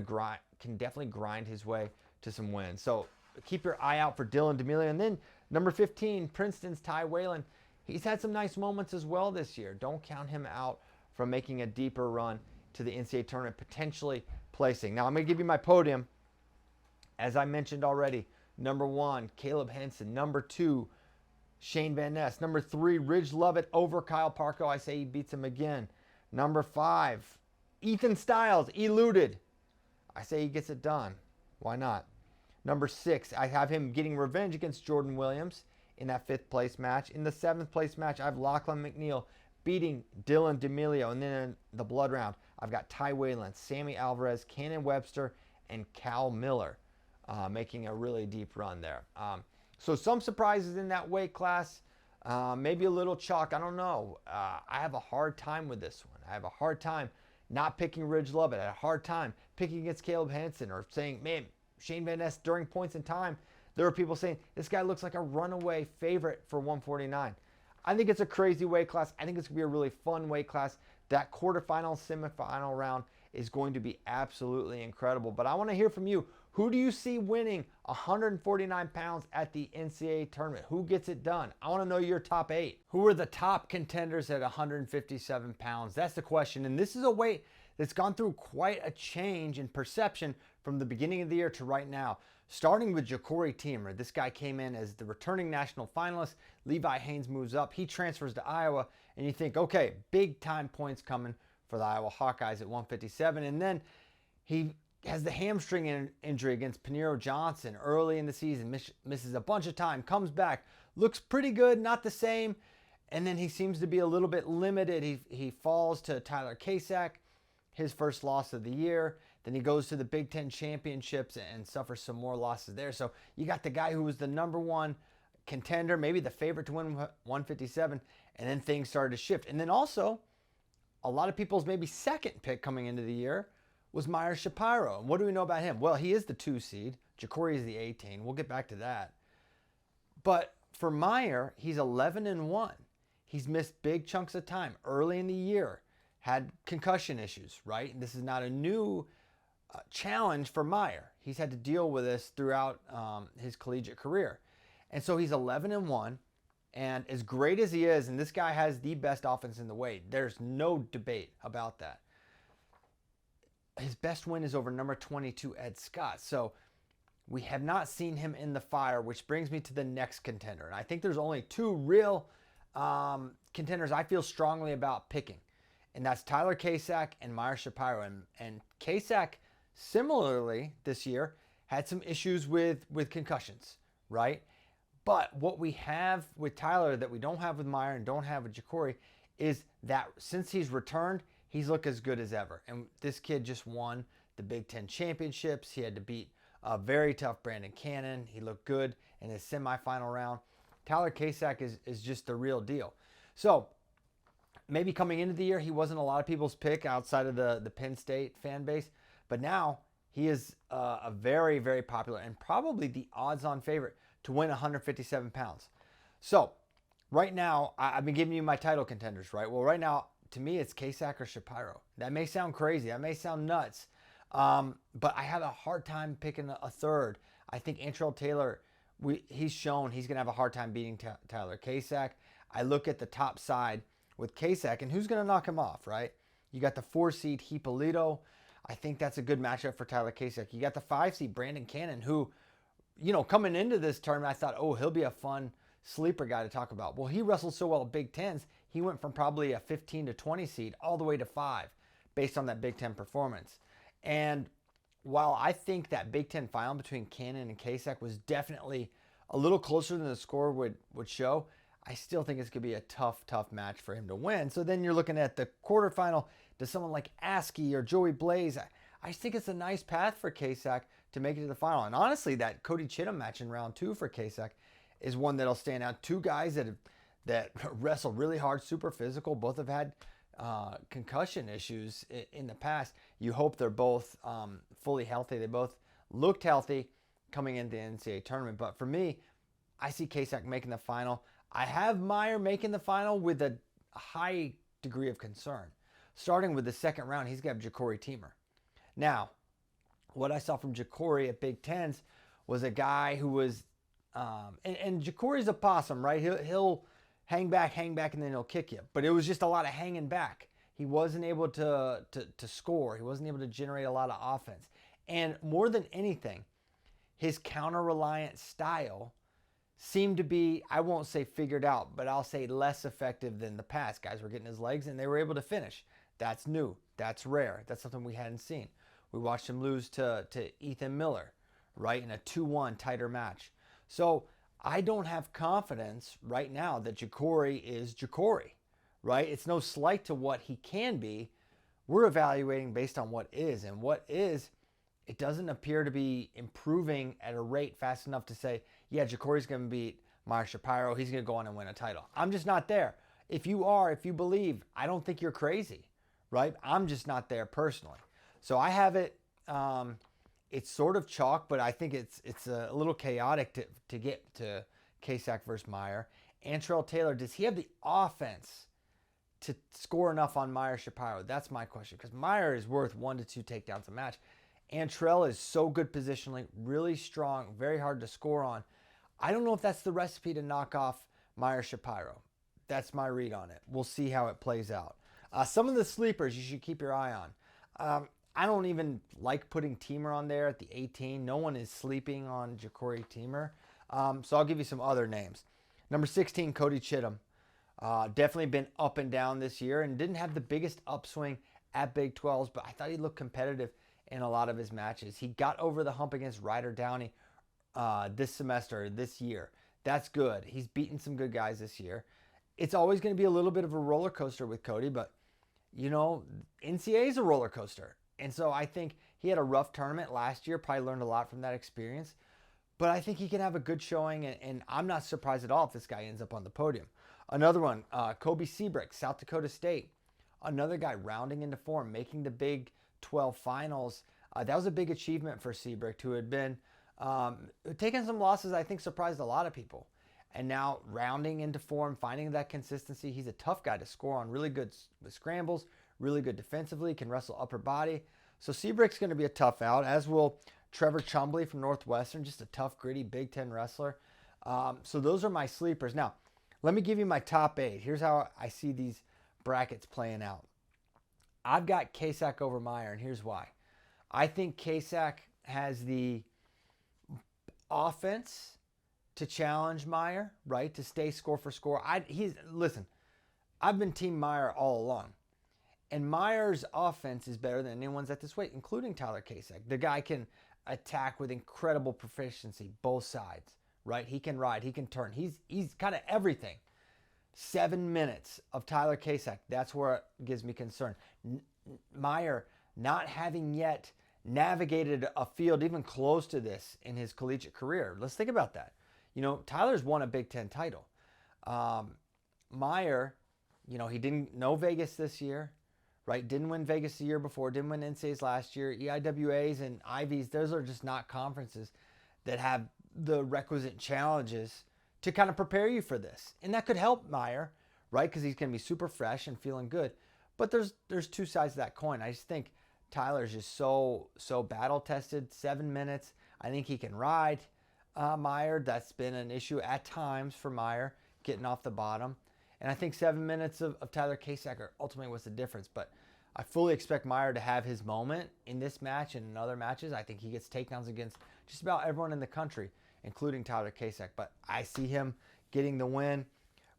definitely grind his way to some wins. So keep your eye out for Dylan D'Amelio. And then number 15, Princeton's Ty Whalen. He's had some nice moments as well this year. Don't count him out from making a deeper run to the NCAA tournament, potentially placing. Now I'm going to give you my podium. As I mentioned already, number 1, Caleb Henson. Number 2, Shane Van Ness. Number 3, Ridge Lovett over Kyle Parko. I say he beats him again. Number 5, Ethan Styles, eluded. I say he gets it done. Why not? Number 6, I have him getting revenge against Jordan Williams in that 5th place match. In the 7th place match, I have Lachlan McNeil beating Dylan D'Amelio. And then in the blood round, I've got Ty Whalen, Sammy Alvarez, Cannon Webster, and Cal Miller making a really deep run there. So some surprises in that weight class. Maybe a little chalk. I don't know. I have a hard time with this one. I have a hard time not picking Ridge Lovett. I had a hard time picking against Caleb Henson, or saying, man, Shane Van Ness during points in time. There were people saying, this guy looks like a runaway favorite for 149. I think it's a crazy weight class. I think it's going to be a really fun weight class. That quarterfinal, semifinal round is going to be absolutely incredible. But I want to hear from you. Who do you see winning 149 pounds at the NCAA tournament? Who gets it done? I want to know your top 8. Who are the top contenders at 157 pounds? That's the question. And this is a weight that's gone through quite a change in perception from the beginning of the year to right now. Starting with Ja'Cory Teamer. This guy came in as the returning national finalist. Levi Haynes moves up. He transfers to Iowa. And you think, okay, big time points coming for the Iowa Hawkeyes at 157. And then he has the hamstring injury against Paniro Johnson early in the season. Misses a bunch of time. Comes back. Looks pretty good. Not the same. And then he seems to be a little bit limited. He falls to Tyler Kasak, his first loss of the year. Then he goes to the Big Ten championships and suffers some more losses there. So you got the guy who was the number 1 contender, maybe the favorite to win 157, and then things started to shift. And then also, a lot of people's maybe second pick coming into the year was Meyer Shapiro. And what do we know about him? Well, he is the 2 seed. Jacory is the 18. We'll get back to that. But for Meyer, he's 11-1. He's missed big chunks of time early in the year, had concussion issues, right? And this is not a new challenge for Meyer. He's had to deal with this throughout his collegiate career. And so he's 11-1. And as great as he is, and this guy has the best offense in the weight, there's no debate about that. His best win is over number 22, Ed Scott. So we have not seen him in the fire, which brings me to the next contender. And I think there's only 2 real contenders I feel strongly about picking. And that's Tyler Kasak and Meyer Shapiro. And Kasak, similarly this year, had some issues with concussions, right? But what we have with Tyler that we don't have with Meyer and don't have with Jacory is that since he's returned, he's looked as good as ever. And this kid just won the Big Ten championships. He had to beat a very tough Brandon Cannon. He looked good in his semifinal round. Tyler Kasak is just the real deal. So maybe coming into the year, he wasn't a lot of people's pick outside of the Penn State fan base. But now he is a very, very popular and probably the odds-on favorite to win 157 pounds. So right now, I've been giving you my title contenders, right? Well, right now, to me, it's Kasak or Shapiro. That may sound crazy. That may sound nuts. But I have a hard time picking a third. I think Antrell Taylor, he's shown he's going to have a hard time beating Tyler Kasak. I look at the top side with Kasak, and who's going to knock him off, right? You got the 4 seed Hipólito. I think that's a good matchup for Tyler Kasak. You got the 5 seed Brandon Cannon, who, coming into this tournament, I thought, he'll be a fun sleeper guy to talk about. Well, he wrestled so well at Big Tens, he went from probably a 15 to 20 seed all the way to 5 based on that Big Ten performance. And while I think that Big Ten final between Cannon and Kasak was definitely a little closer than the score would show, I still think it's going to be a tough match for him to win. So then you're looking at the quarterfinal to someone like Askey or Joey Blaze. I just think it's a nice path for Kasak to make it to the final. And honestly, that Cody Chittum match in round 2 for Kasak is one that'll stand out. 2 guys that wrestle really hard, super physical. Both have had concussion issues in the past. You hope they're both fully healthy. They both looked healthy coming into the NCAA tournament. But for me, I see Kasak making the final. I have Meyer making the final with a high degree of concern. Starting with the second round, he's got Jacory Teemer. Now, what I saw from Jacory at Big Tens was a guy who was, and Jacory's a possum, right? He'll hang back, and then he'll kick you. But it was just a lot of hanging back. He wasn't able to score. He wasn't able to generate a lot of offense. And more than anything, his counter-reliant style seemed to be, I won't say figured out, but I'll say less effective than the past. Guys were getting his legs and they were able to finish. That's new. That's rare. That's something we hadn't seen. We watched him lose to Ethan Miller, right, in a 2-1 tighter match. So I don't have confidence right now that Jacory is Jacory, right? It's no slight to what he can be. We're evaluating based on what is. And what is, it doesn't appear to be improving at a rate fast enough to say, yeah, Jacory's going to beat Meyer Shapiro. He's going to go on and win a title. I'm just not there. If you are, if you believe, I don't think you're crazy, right? I'm just not there personally. So I have it, it's sort of chalk, but I think it's a little chaotic to get to Kasak versus Meyer. Antrell Taylor, does he have the offense to score enough on Meyer Shapiro? That's my question, because Meyer is worth 1 to 2 takedowns a match. Antrell is so good positionally, really strong, very hard to score on. I don't know if that's the recipe to knock off Meyer Shapiro. That's my read on it. We'll see how it plays out. Some of the sleepers you should keep your eye on. I don't even like putting Teemer on there at the 18. No one is sleeping on Jacory Teemer. So I'll give you some other names. Number 16, Cody Chittum. Definitely been up and down this year and didn't have the biggest upswing at Big 12s, but I thought he looked competitive in a lot of his matches. He got over the hump against Ryder Downey this semester, this year. That's good. He's beaten some good guys this year. It's always going to be a little bit of a roller coaster with Cody, but, NCAA is a roller coaster. And so I think he had a rough tournament last year, probably learned a lot from that experience. but I think he can have a good showing, and I'm not surprised at all if this guy ends up on the podium. Another one, Kobe Seabrick, South Dakota State. Another guy rounding into form, making the Big 12 finals. That was a big achievement for Seabrick, who had been taking some losses, I think surprised a lot of people. And now rounding into form, finding that consistency. He's a tough guy to score on, really good with scrambles, really good defensively, can wrestle upper body. So Seabrick's going to be a tough out, as will Trevor Chumbley from Northwestern, just a tough, gritty Big Ten wrestler. So those are my sleepers. Now, let me give you my top 8. Here's how I see these brackets playing out. I've got Kasak over Meyer, and here's why. I think Kasak has the offense to challenge Meyer, right? To stay score for score. Listen, I've been Team Meyer all along. And Meyer's offense is better than anyone's at this weight, including Tyler Kasak. The guy can attack with incredible proficiency, both sides, right? He can ride, he can turn. He's kind of everything. 7 minutes of Tyler Kasak, that's where it gives me concern. Meyer not having yet navigated a field even close to this in his collegiate career. Let's think about that. You know, Tyler's won a Big Ten title. Meyer, you know, he didn't know Vegas this year, right? Didn't win Vegas the year before, didn't win NCAAs last year. EIWAs and IVs, those are just not conferences that have the requisite challenges to kind of prepare you for this. And that could help Meyer, right? Because he's going to be super fresh and feeling good. But there's two sides to that coin. I just think Tyler's just so battle tested. 7 minutes. I think he can ride Meyer. That's been an issue at times for Meyer, getting off the bottom. And I think 7 minutes of Tyler Kasak are ultimately what's the difference. But I fully expect Meyer to have his moment in this match and in other matches. I think he gets takedowns against just about everyone in the country, including Tyler Kasak. But I see him getting the win.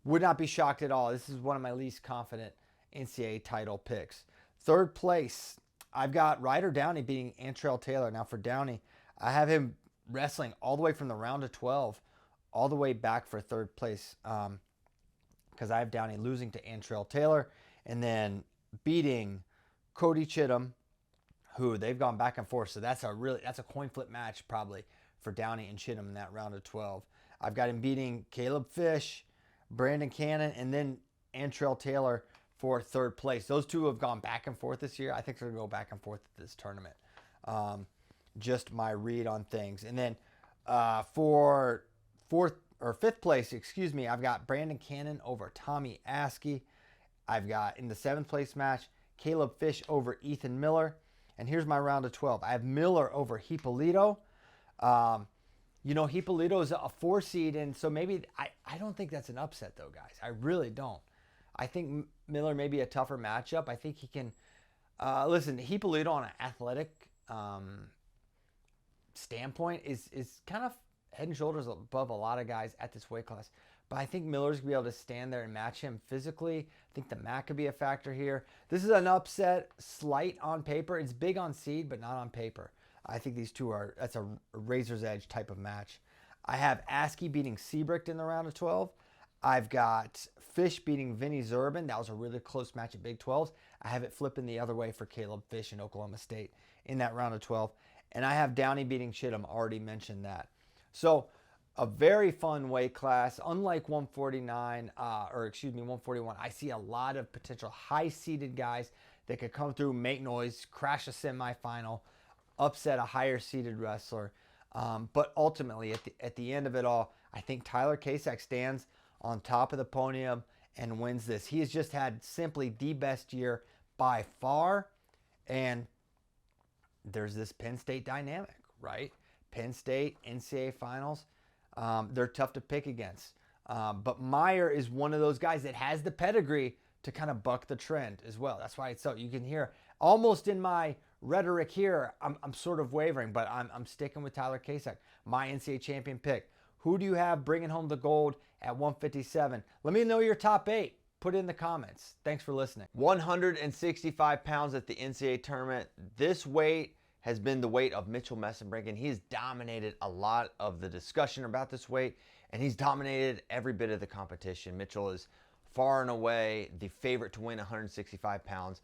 Would not be shocked at all. This is one of my least confident NCAA title picks. Third place, I've got Ryder Downey beating Antrell Taylor. Now for Downey, I have him wrestling all the way from the round of 12 all the way back for third place, because I have Downey losing to Antrell Taylor and then beating Cody Chittum, who they've gone back and forth. So that's a coin flip match probably for Downey and Chittum in that round of 12. I've got him beating Caleb Fish, Brandon Cannon, and then Antrell Taylor for third place. Those two have gone back and forth this year. I think they're going to go back and forth at this tournament. Just my read on things. And then for fifth place, I've got Brandon Cannon over Tommy Askey. I've got, in the 7th place match, Caleb Fish over Ethan Miller. And here's my round of 12. I have Miller over Hippolito. You know, Hippolito is a 4 seed, and so maybe, I don't think that's an upset though, guys. I really don't. I think Miller may be a tougher matchup. I think he can, listen, Hippolito on an athletic standpoint is kind of head and shoulders above a lot of guys at this weight class. But I think Miller's going to be able to stand there and match him physically. I think the mat could be a factor here. This is an upset, slight on paper. It's big on seed, but not on paper. I think these two that's a razor's edge type of match. I have Askey beating Seabrick in the round of 12. I've got Fish beating Vinny Zurban. That was a really close match at Big 12s. I have it flipping the other way for Caleb Fish in Oklahoma State in that round of 12. And I have Downey beating Chittum. Already mentioned that. So a very fun weight class. Unlike 141, I see a lot of potential high-seeded guys that could come through, make noise, crash a semifinal, upset a higher-seeded wrestler. But ultimately, at the end of it all, I think Tyler Kasak stands on top of the podium and wins this. He has just had simply the best year by far. And there's this Penn State dynamic, right? Penn State, NCAA finals, they're tough to pick against. But Meyer is one of those guys that has the pedigree to kind of buck the trend as well. That's why it's so, you can hear almost in my rhetoric here, I'm sort of wavering, but I'm sticking with Tyler Kasak, my NCAA champion pick. Who do you have bringing home the gold at 157? Let me know your top 8. Put it in the comments. Thanks for listening. 165 pounds at the NCAA tournament. This weight has been the weight of Mitchell Messenbrink, and he's dominated a lot of the discussion about this weight, and he's dominated every bit of the competition. Mitchell is far and away the favorite to win 165 pounds.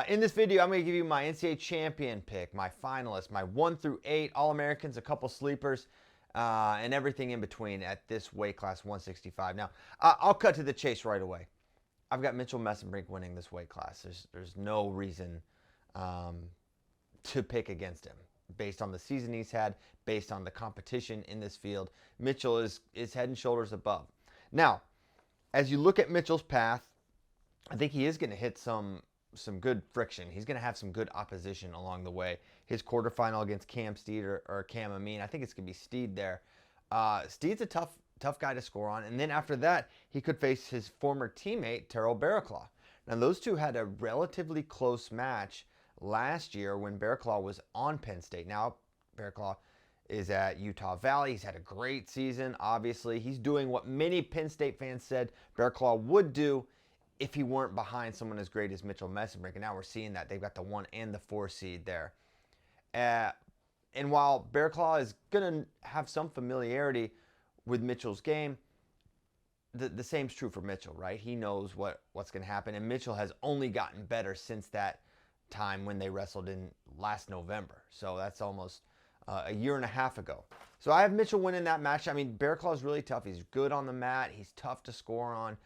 In this video, I'm going to give you my NCAA champion pick, my finalists, my 1 through 8 All-Americans, a couple sleepers, and everything in between at this weight class, 165. Now, I'll cut to the chase right away. I've got Mitchell Messenbrink winning this weight class. There's no reason to pick against him based on the season he's had, based on the competition in this field. Mitchell is head and shoulders above. Now, as you look at Mitchell's path, I think he is going to hit some good friction. He's going to have some good opposition along the way. His quarterfinal against Cam Steed or Cam Amin, I think it's going to be Steed there. Steed's a tough guy to score on. And then after that, he could face his former teammate, Terrell Barraclaw. Now, those two had a relatively close match last year when Barraclaw was on Penn State. Now, Barraclaw is at Utah Valley. He's had a great season, obviously. He's doing what many Penn State fans said Barraclaw would do if he weren't behind someone as great as Mitchell Messenbrink. And now we're seeing that. They've got the 1 and the 4 seed there. And while Barraclaw is going to have some familiarity with Mitchell's game, the same's true for Mitchell, right? He knows what's going to happen. And Mitchell has only gotten better since that time when they wrestled in last November. So that's almost a year and a half ago. So I have Mitchell winning that match. I mean, Barraclaw is really tough. He's good on the mat. He's tough to score on.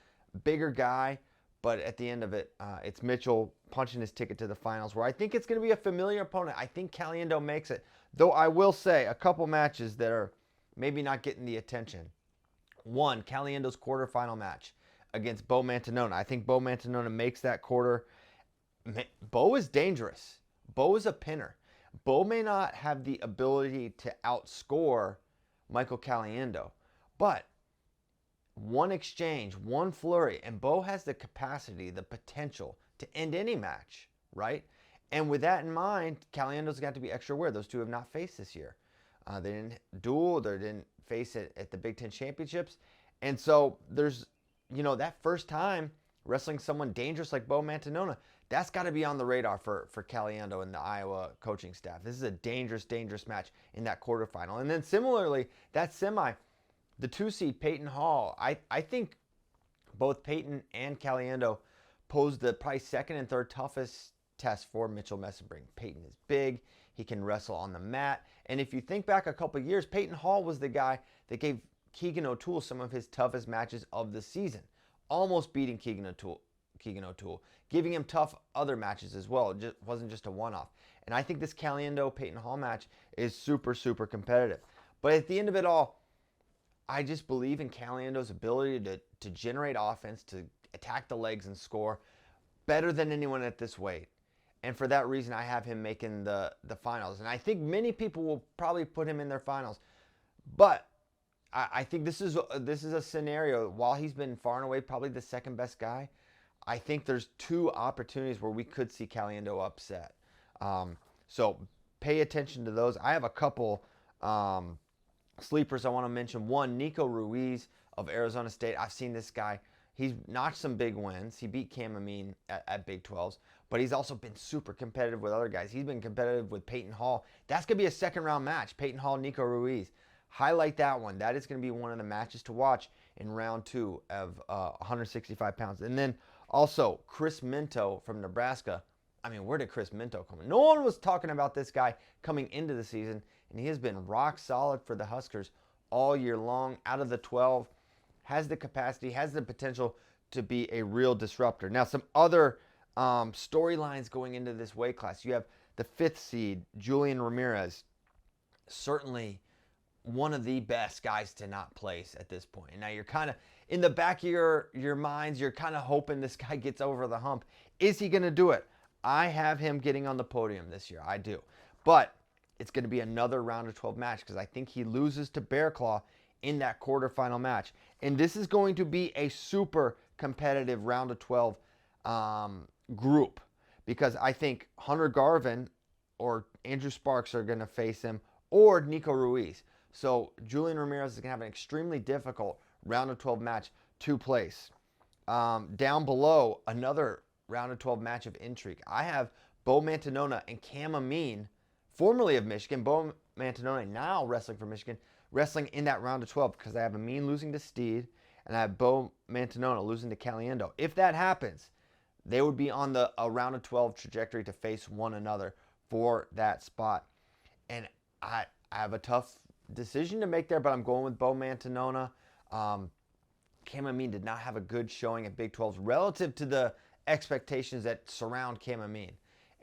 Bigger guy. But at the end of it, it's Mitchell punching his ticket to the finals, where I think it's going to be a familiar opponent. I think Caliendo makes it. Though I will say a couple matches that are maybe not getting the attention. One, Caliendo's quarterfinal match against Bo Mantanona. I think Bo Mantanona makes that quarter. Bo is dangerous. Bo is a pinner. Bo may not have the ability to outscore Michael Caliendo, but one exchange, one flurry, and Bo has the capacity, the potential to end any match, right? And with that in mind, Caliendo's got to be extra aware. Those two have not faced this year. They didn't duel. They didn't face it at the Big Ten Championships. And so there's, that first time wrestling someone dangerous like Bo Mantanona, that's got to be on the radar for Caliendo and the Iowa coaching staff. This is a dangerous, dangerous match in that quarterfinal. And then similarly, that semi, the 2 seed, Peyton Hall, I think both Peyton and Caliendo posed the probably second and third toughest test for Mitchell Messenbrink. Peyton is big. He can wrestle on the mat. And if you think back a couple years, Peyton Hall was the guy that gave Keegan O'Toole some of his toughest matches of the season, almost beating Keegan O'Toole, giving him tough other matches as well. It wasn't just a one-off. And I think this Caliendo-Peyton Hall match is super, super competitive. But at the end of it all, I just believe in Caliendo's ability to generate offense, to attack the legs and score better than anyone at this weight. And for that reason, I have him making the finals. And I think many people will probably put him in their finals. But I think this is a scenario, while he's been far and away probably the second best guy, I think there's 2 opportunities where we could see Caliendo upset. So pay attention to those. I have a couple sleepers I want to mention. One, Nico Ruiz of Arizona State. I've seen this guy. He's notched some big wins. He beat Cam Amin at Big 12s, but he's also been super competitive with other guys. He's been competitive with Peyton Hall. That's going to be a second-round match, Peyton Hall, Nico Ruiz. Highlight that one. That is going to be one of the matches to watch in round 2 of 165 pounds. And then also, Chris Minto from Nebraska. I mean, where did Chris Minto come in? No one was talking about this guy coming into the season, and he has been rock solid for the Huskers all year long. Out of the 12, has the capacity, has the potential to be a real disruptor. Now, some other storylines going into this weight class. You have the 5th seed, Julian Ramirez. Certainly one of the best guys to not place at this point. And now you're kind of, in the back of your minds, you're kind of hoping this guy gets over the hump. Is he going to do it? I have him getting on the podium this year. I do. But it's going to be another round of 12 match because I think he loses to Bearclaw in that quarterfinal match. And this is going to be a super competitive round of 12 group because I think Hunter Garvin or Andrew Sparks are going to face him, or Nico Ruiz. So Julian Ramirez is going to have an extremely difficult round of 12 match to place. Down below, another round of 12 match of intrigue. I have Bo Mantanona and Cam Amin, formerly of Michigan. Bo Mantanona, now wrestling for Michigan, wrestling in that round of 12 because I have Amin losing to Steed and I have Bo Mantanona losing to Caliendo. If that happens, they would be on a round of 12 trajectory to face one another for that spot. And I have a tough decision to make there, but I'm going with Bo Mantanona. Cam Amin did not have a good showing at Big 12s relative to the expectations that surround Cam Amin.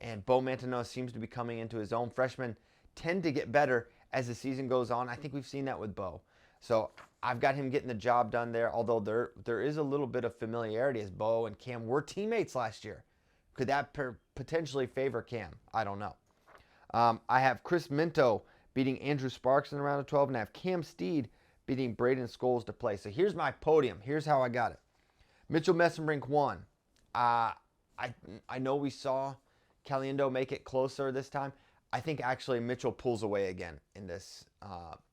And Bo Mantanona seems to be coming into his own. Freshmen tend to get better as the season goes on. I think we've seen that with Bo. So I've got him getting the job done there, although there is a little bit of familiarity as Bo and Cam were teammates last year. Could that potentially favor Cam? I don't know. I have Chris Minto beating Andrew Sparks in the round of 12, and I have Cam Steed beating Braden Scholes to play. So here's my podium. Here's how I got it. Mitchell Messenbrink won. I know we saw Caliendo make it closer this time. I think actually Mitchell pulls away again in this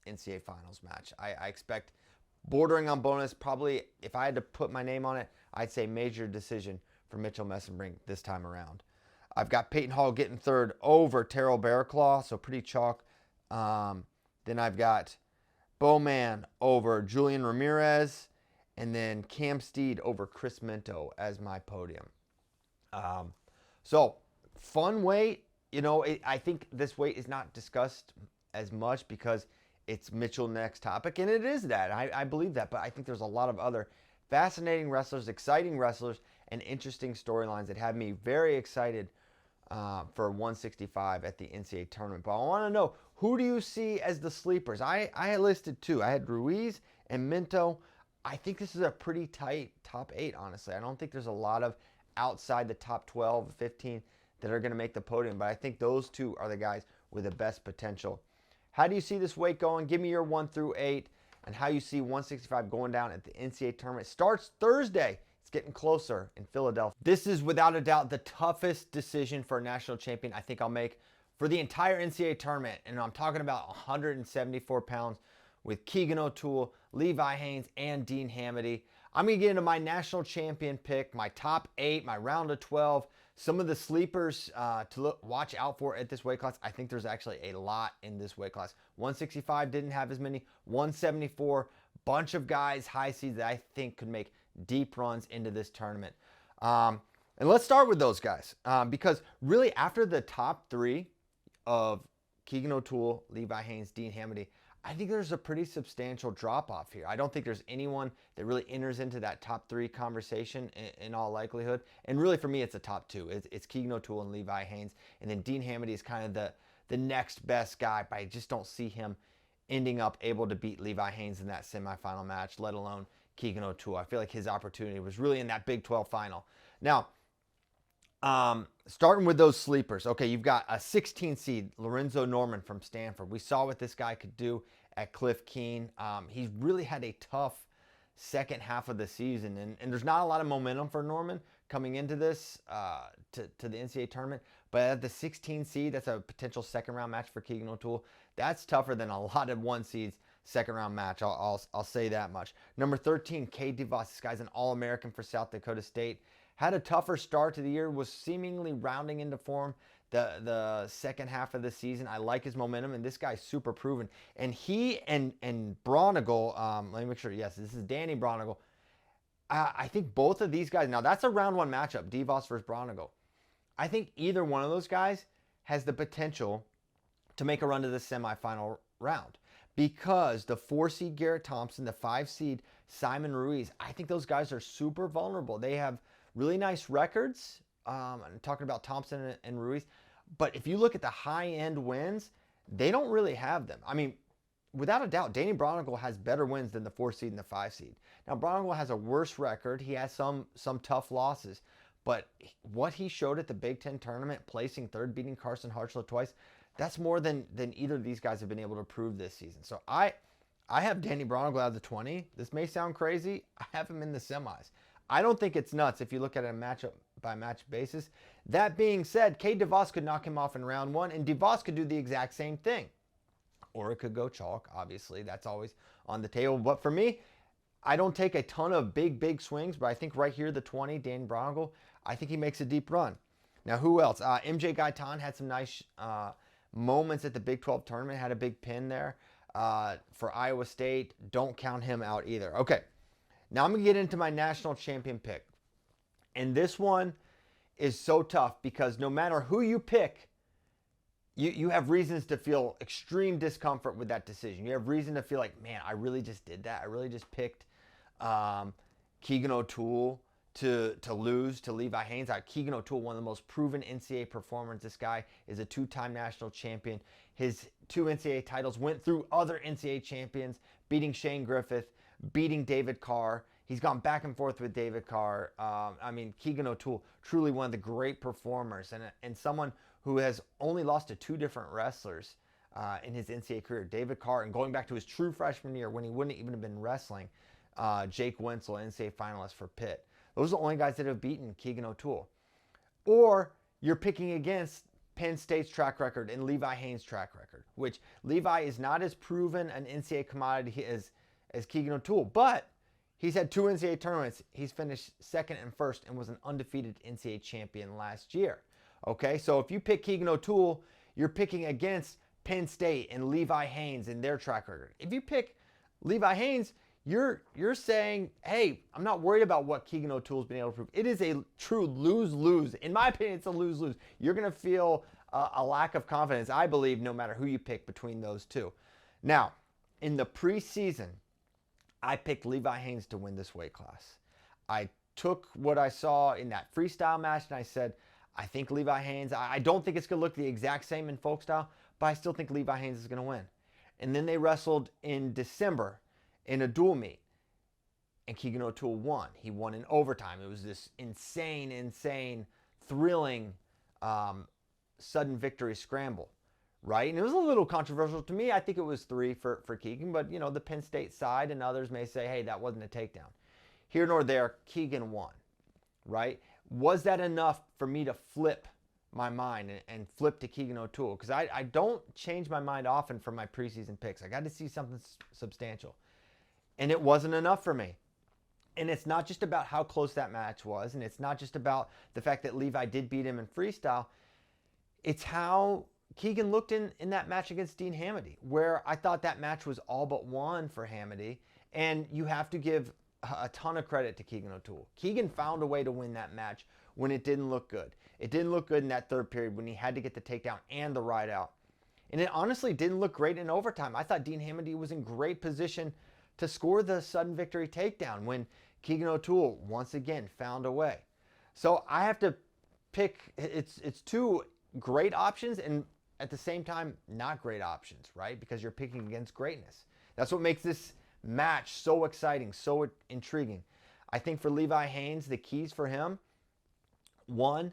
NCAA Finals match. I expect bordering on bonus. Probably, if I had to put my name on it, I'd say major decision for Mitchell Messenbrink this time around. I've got Peyton Hall getting third over Terrell Bearclaw, so pretty chalk. Then I've got Bowman over Julian Ramirez, and then Cam Steed over Chris Minto as my podium. So, fun weight. I think this weight is not discussed as much because it's Mitchell next topic, and it is that. I believe that, but I think there's a lot of other fascinating wrestlers, exciting wrestlers, and interesting storylines that have me very excited for 165 at the NCAA tournament. But I want to know, who do you see as the sleepers? I had listed two. I had Ruiz and Minto. I think this is a pretty tight top 8, honestly. I don't think there's a lot of outside the top 12, 15 that are going to make the podium, but I think those two are the guys with the best potential. How do you see this weight going? Give me your 1 through 8 and how you see 165 going down at the NCAA tournament. Starts Thursday. It's getting closer in Philadelphia. This is without a doubt the toughest decision for a national champion I think I'll make for the entire NCAA tournament. And I'm talking about 174 pounds with Keegan O'Toole, Levi Haynes, and Dean Hamady. I'm going to get into my national champion pick, my top 8, my round of 12, some of the sleepers to watch out for at this weight class. I think there's actually a lot in this weight class. 165 didn't have as many. 174, bunch of guys, high seeds that I think could make deep runs into this tournament. And let's start with those guys because really after the top 3 of Keegan O'Toole, Levi Haynes, Dean Hamady, I think there's a pretty substantial drop-off here. I don't think there's anyone that really enters into that top 3 conversation in all likelihood. And really, for me, it's a top 2. It's Keegan O'Toole and Levi Haynes. And then Dean Hamady is kind of the next best guy, but I just don't see him ending up able to beat Levi Haynes in that semifinal match, let alone Keegan O'Toole. I feel like his opportunity was really in that Big 12 final. Now, starting with those sleepers. Okay, you've got a 16 seed, Lorenzo Norman from Stanford. We saw what this guy could do at Cliff Keen. He's really had a tough second half of the season, and there's not a lot of momentum for Norman coming into this to the NCAA tournament. But at the 16 seed, that's a potential second round match for Keegan O'Toole. That's tougher than a lot of 1 seeds second round match. I'll say that much. Number 13, Cade DeVos. This guy's an All-American for South Dakota State. Had a tougher start to the year, was seemingly rounding into form the second half of the season. I like his momentum, and this guy's super proven. And he and Bronigal, let me make sure, yes, this is Danny Bronigal. I think both of these guys, now that's a round 1 matchup, DeVos versus Bronigal. I think either one of those guys has the potential to make a run to the semifinal round because the 4 seed Garrett Thompson, the 5 seed Simon Ruiz, I think those guys are super vulnerable. They have really nice records. I'm talking about Thompson and Ruiz. But if you look at the high-end wins, they don't really have them. I mean, without a doubt, Danny Bronigal has better wins than the 4 seed and the 5 seed. Now, Bronigal has a worse record. He has some tough losses. But what he showed at the Big Ten tournament, placing 3rd, beating Carson Hartzler twice, that's more than either of these guys have been able to prove this season. So I have Danny Bronigal out of the 20. This may sound crazy. I have him in the semis. I don't think it's nuts if you look at it a matchup-by-match basis. That being said, Cade DeVos could knock him off in round 1, and DeVos could do the exact same thing. Or it could go chalk, obviously. That's always on the table. But for me, I don't take a ton of big swings, but I think right here, the 20, Dan Bronigal, I think he makes a deep run. Now, who else? MJ Gaitan had some nice moments at the Big 12 tournament, had a big pin there for Iowa State. Don't count him out either. Okay. Now I'm going to get into my national champion pick. And this one is so tough because no matter who you pick, you have reasons to feel extreme discomfort with that decision. You have reason to feel like, man, I really just did that. I really just picked Keegan O'Toole to lose to Levi Haines. Keegan O'Toole, one of the most proven NCAA performers. This guy is a two-time national champion. His 2 NCAA titles went through other NCAA champions, beating Shane Griffith, beating David Carr. He's gone back and forth with David Carr. Keegan O'Toole, truly one of the great performers, and someone who has only lost to 2 different wrestlers in his NCAA career. David Carr, and going back to his true freshman year when he wouldn't even have been wrestling, Jake Wenzel, NCAA finalist for Pitt. Those are the only guys that have beaten Keegan O'Toole. Or you're picking against Penn State's track record and Levi Haines' track record, which Levi is not as proven an NCAA commodity as Keegan O'Toole, but he's had 2 NCAA tournaments. He's finished 2nd and 1st and was an undefeated NCAA champion last year. Okay, so if you pick Keegan O'Toole, you're picking against Penn State and Levi Haines and their track record. If you pick Levi Haines, you're saying, hey, I'm not worried about what Keegan O'Toole's been able to prove. It is a true lose-lose. In my opinion, it's a lose-lose. You're going to feel a lack of confidence, I believe, no matter who you pick between those two. Now, in the preseason, I picked Levi Haines to win this weight class. I took what I saw in that freestyle match and I said, I think Levi Haines, I don't think it's going to look the exact same in folk style, but I still think Levi Haines is going to win. And then they wrestled in December in a dual meet, and Keegan O'Toole won. He won in overtime. It was this insane, thrilling, sudden victory scramble, right? And it was a little controversial to me. I think it was 3 for Keegan, but the Penn State side and others may say, hey, that wasn't a takedown. Here nor there, Keegan won, right? Was that enough for me to flip my mind and flip to Keegan O'Toole? Because I don't change my mind often from my preseason picks. I got to see something substantial. And it wasn't enough for me. And it's not just about how close that match was, and it's not just about the fact that Levi did beat him in freestyle. It's how Keegan looked in that match against Dean Hamady, where I thought that match was all but won for Hamady. And you have to give a ton of credit to Keegan O'Toole. Keegan found a way to win that match when it didn't look good. It didn't look good in that 3rd period when he had to get the takedown and the ride out. And it honestly didn't look great in overtime. I thought Dean Hamady was in great position to score the sudden victory takedown when Keegan O'Toole once again found a way. So I have to pick, it's 2 great options and at the same time not great options, right? Because you're picking against greatness. That's what makes this match so exciting, so intriguing. I think for Levi Haines, the keys for him, 1,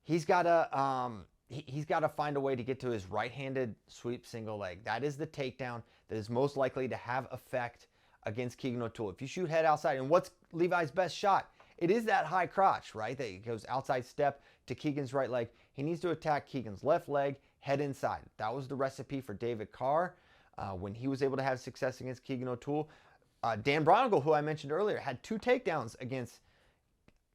he's got to find a way to get to his right-handed sweep single leg. That is the takedown that is most likely to have effect against Keegan O'Toole. If you shoot head outside, and what's Levi's best shot? It is that high crotch, right? That he goes outside step to Keegan's right leg. He needs to attack Keegan's left leg, head inside. That was the recipe for David Carr when he was able to have success against Keegan O'Toole. Dan Bronigal, who I mentioned earlier, had 2 takedowns against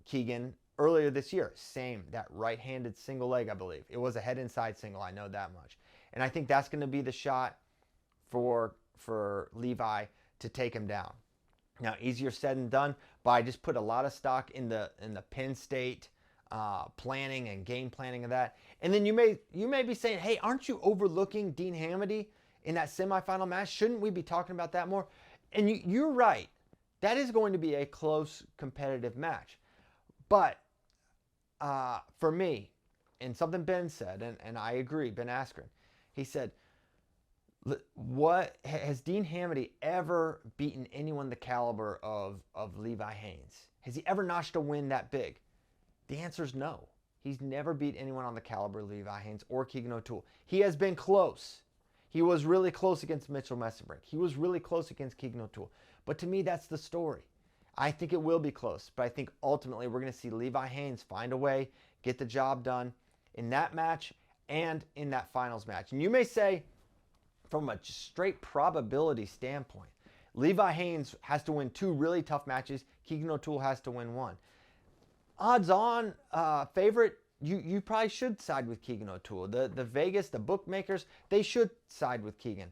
Keegan earlier this year. Same, that right-handed single leg, I believe. It was a head inside single, I know that much. And I think that's going to be the shot for Levi to take him down. Now, easier said than done, but I just put a lot of stock in the Penn State planning and game planning of that. And then you may be saying, hey, aren't you overlooking Dean Hamady in that semifinal match? Shouldn't we be talking about that more? And you're right. That is going to be a close competitive match. But for me, and something Ben said, and I agree, Ben Askren, he said, what has Dean Hamady ever beaten anyone the caliber of Levi Haines? Has he ever notched a win that big? The answer is no. He's never beat anyone on the caliber of Levi Haines or Keegan O'Toole. He has been close. He was really close against Mitchell Messenbrink. He was really close against Keegan O'Toole. But to me, that's the story. I think it will be close, but I think ultimately we're going to see Levi Haines find a way, get the job done in that match and in that finals match. And you may say, from a straight probability standpoint, Levi Haines has to win 2 really tough matches. Keegan O'Toole has to win 1. Odds on favorite, you probably should side with Keegan O'Toole. The Vegas, the bookmakers, they should side with Keegan.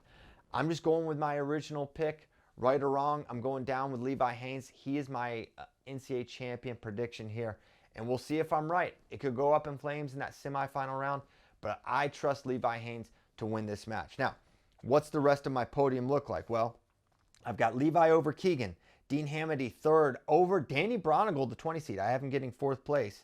I'm just going with my original pick. Right or wrong, I'm going down with Levi Haines. He is my NCAA champion prediction here. And we'll see if I'm right. It could go up in flames in that semifinal round. but I trust Levi Haynes to win this match. Now, what's the rest of my podium look like? Well, I've got Levi over Keegan, Dean Hamady third over Danny Bronigal, the 20 seed. I have him getting fourth place.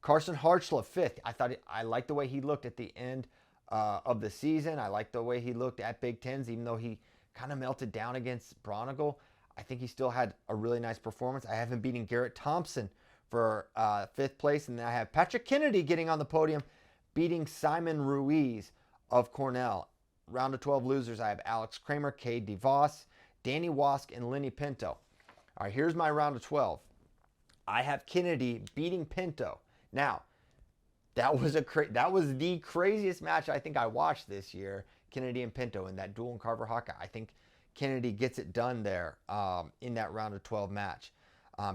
Carson Hartzler fifth. I liked the way he looked at the end of the season. I liked the way he looked at Big Tens, even though he kind of melted down against Bronigal. I think he still had a really nice performance. I have him beating Garrett Thompson for fifth place. And then I have Patrick Kennedy getting on the podium, beating Simon Ruiz of Cornell. Round of 12 losers, I have Alex Kramer, Cade DeVos, Danny Wask, and Lenny Pinto. All right, here's my round of 12. I have Kennedy beating Pinto. Now, that was the craziest match I think I watched this year, Kennedy and Pinto in that duel in Carver Hawkeye. I think Kennedy gets it done there in that round of 12 match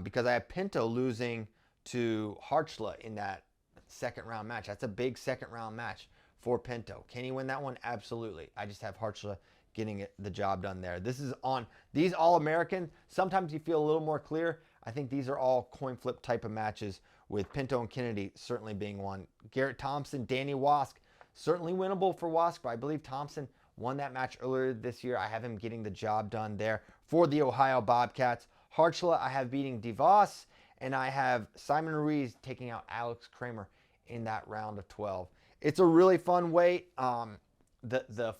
because I have Pinto losing to Hartzler in that second round match. That's a big second round match for Pinto. Can he win that one? Absolutely. I just have Hartzler getting the job done there. This is on these All-American. Sometimes you feel a little more clear. I think these are all coin flip type of matches, with Pinto and Kennedy certainly being one. Garrett Thompson, Danny Wask, certainly winnable for Wask, but I believe Thompson won that match earlier this year. I have him getting the job done there for the Ohio Bobcats. Hartzler, I have beating DeVos, and I have Simon Ruiz taking out Alex Kramer in that round of 12. It's a really fun weight. The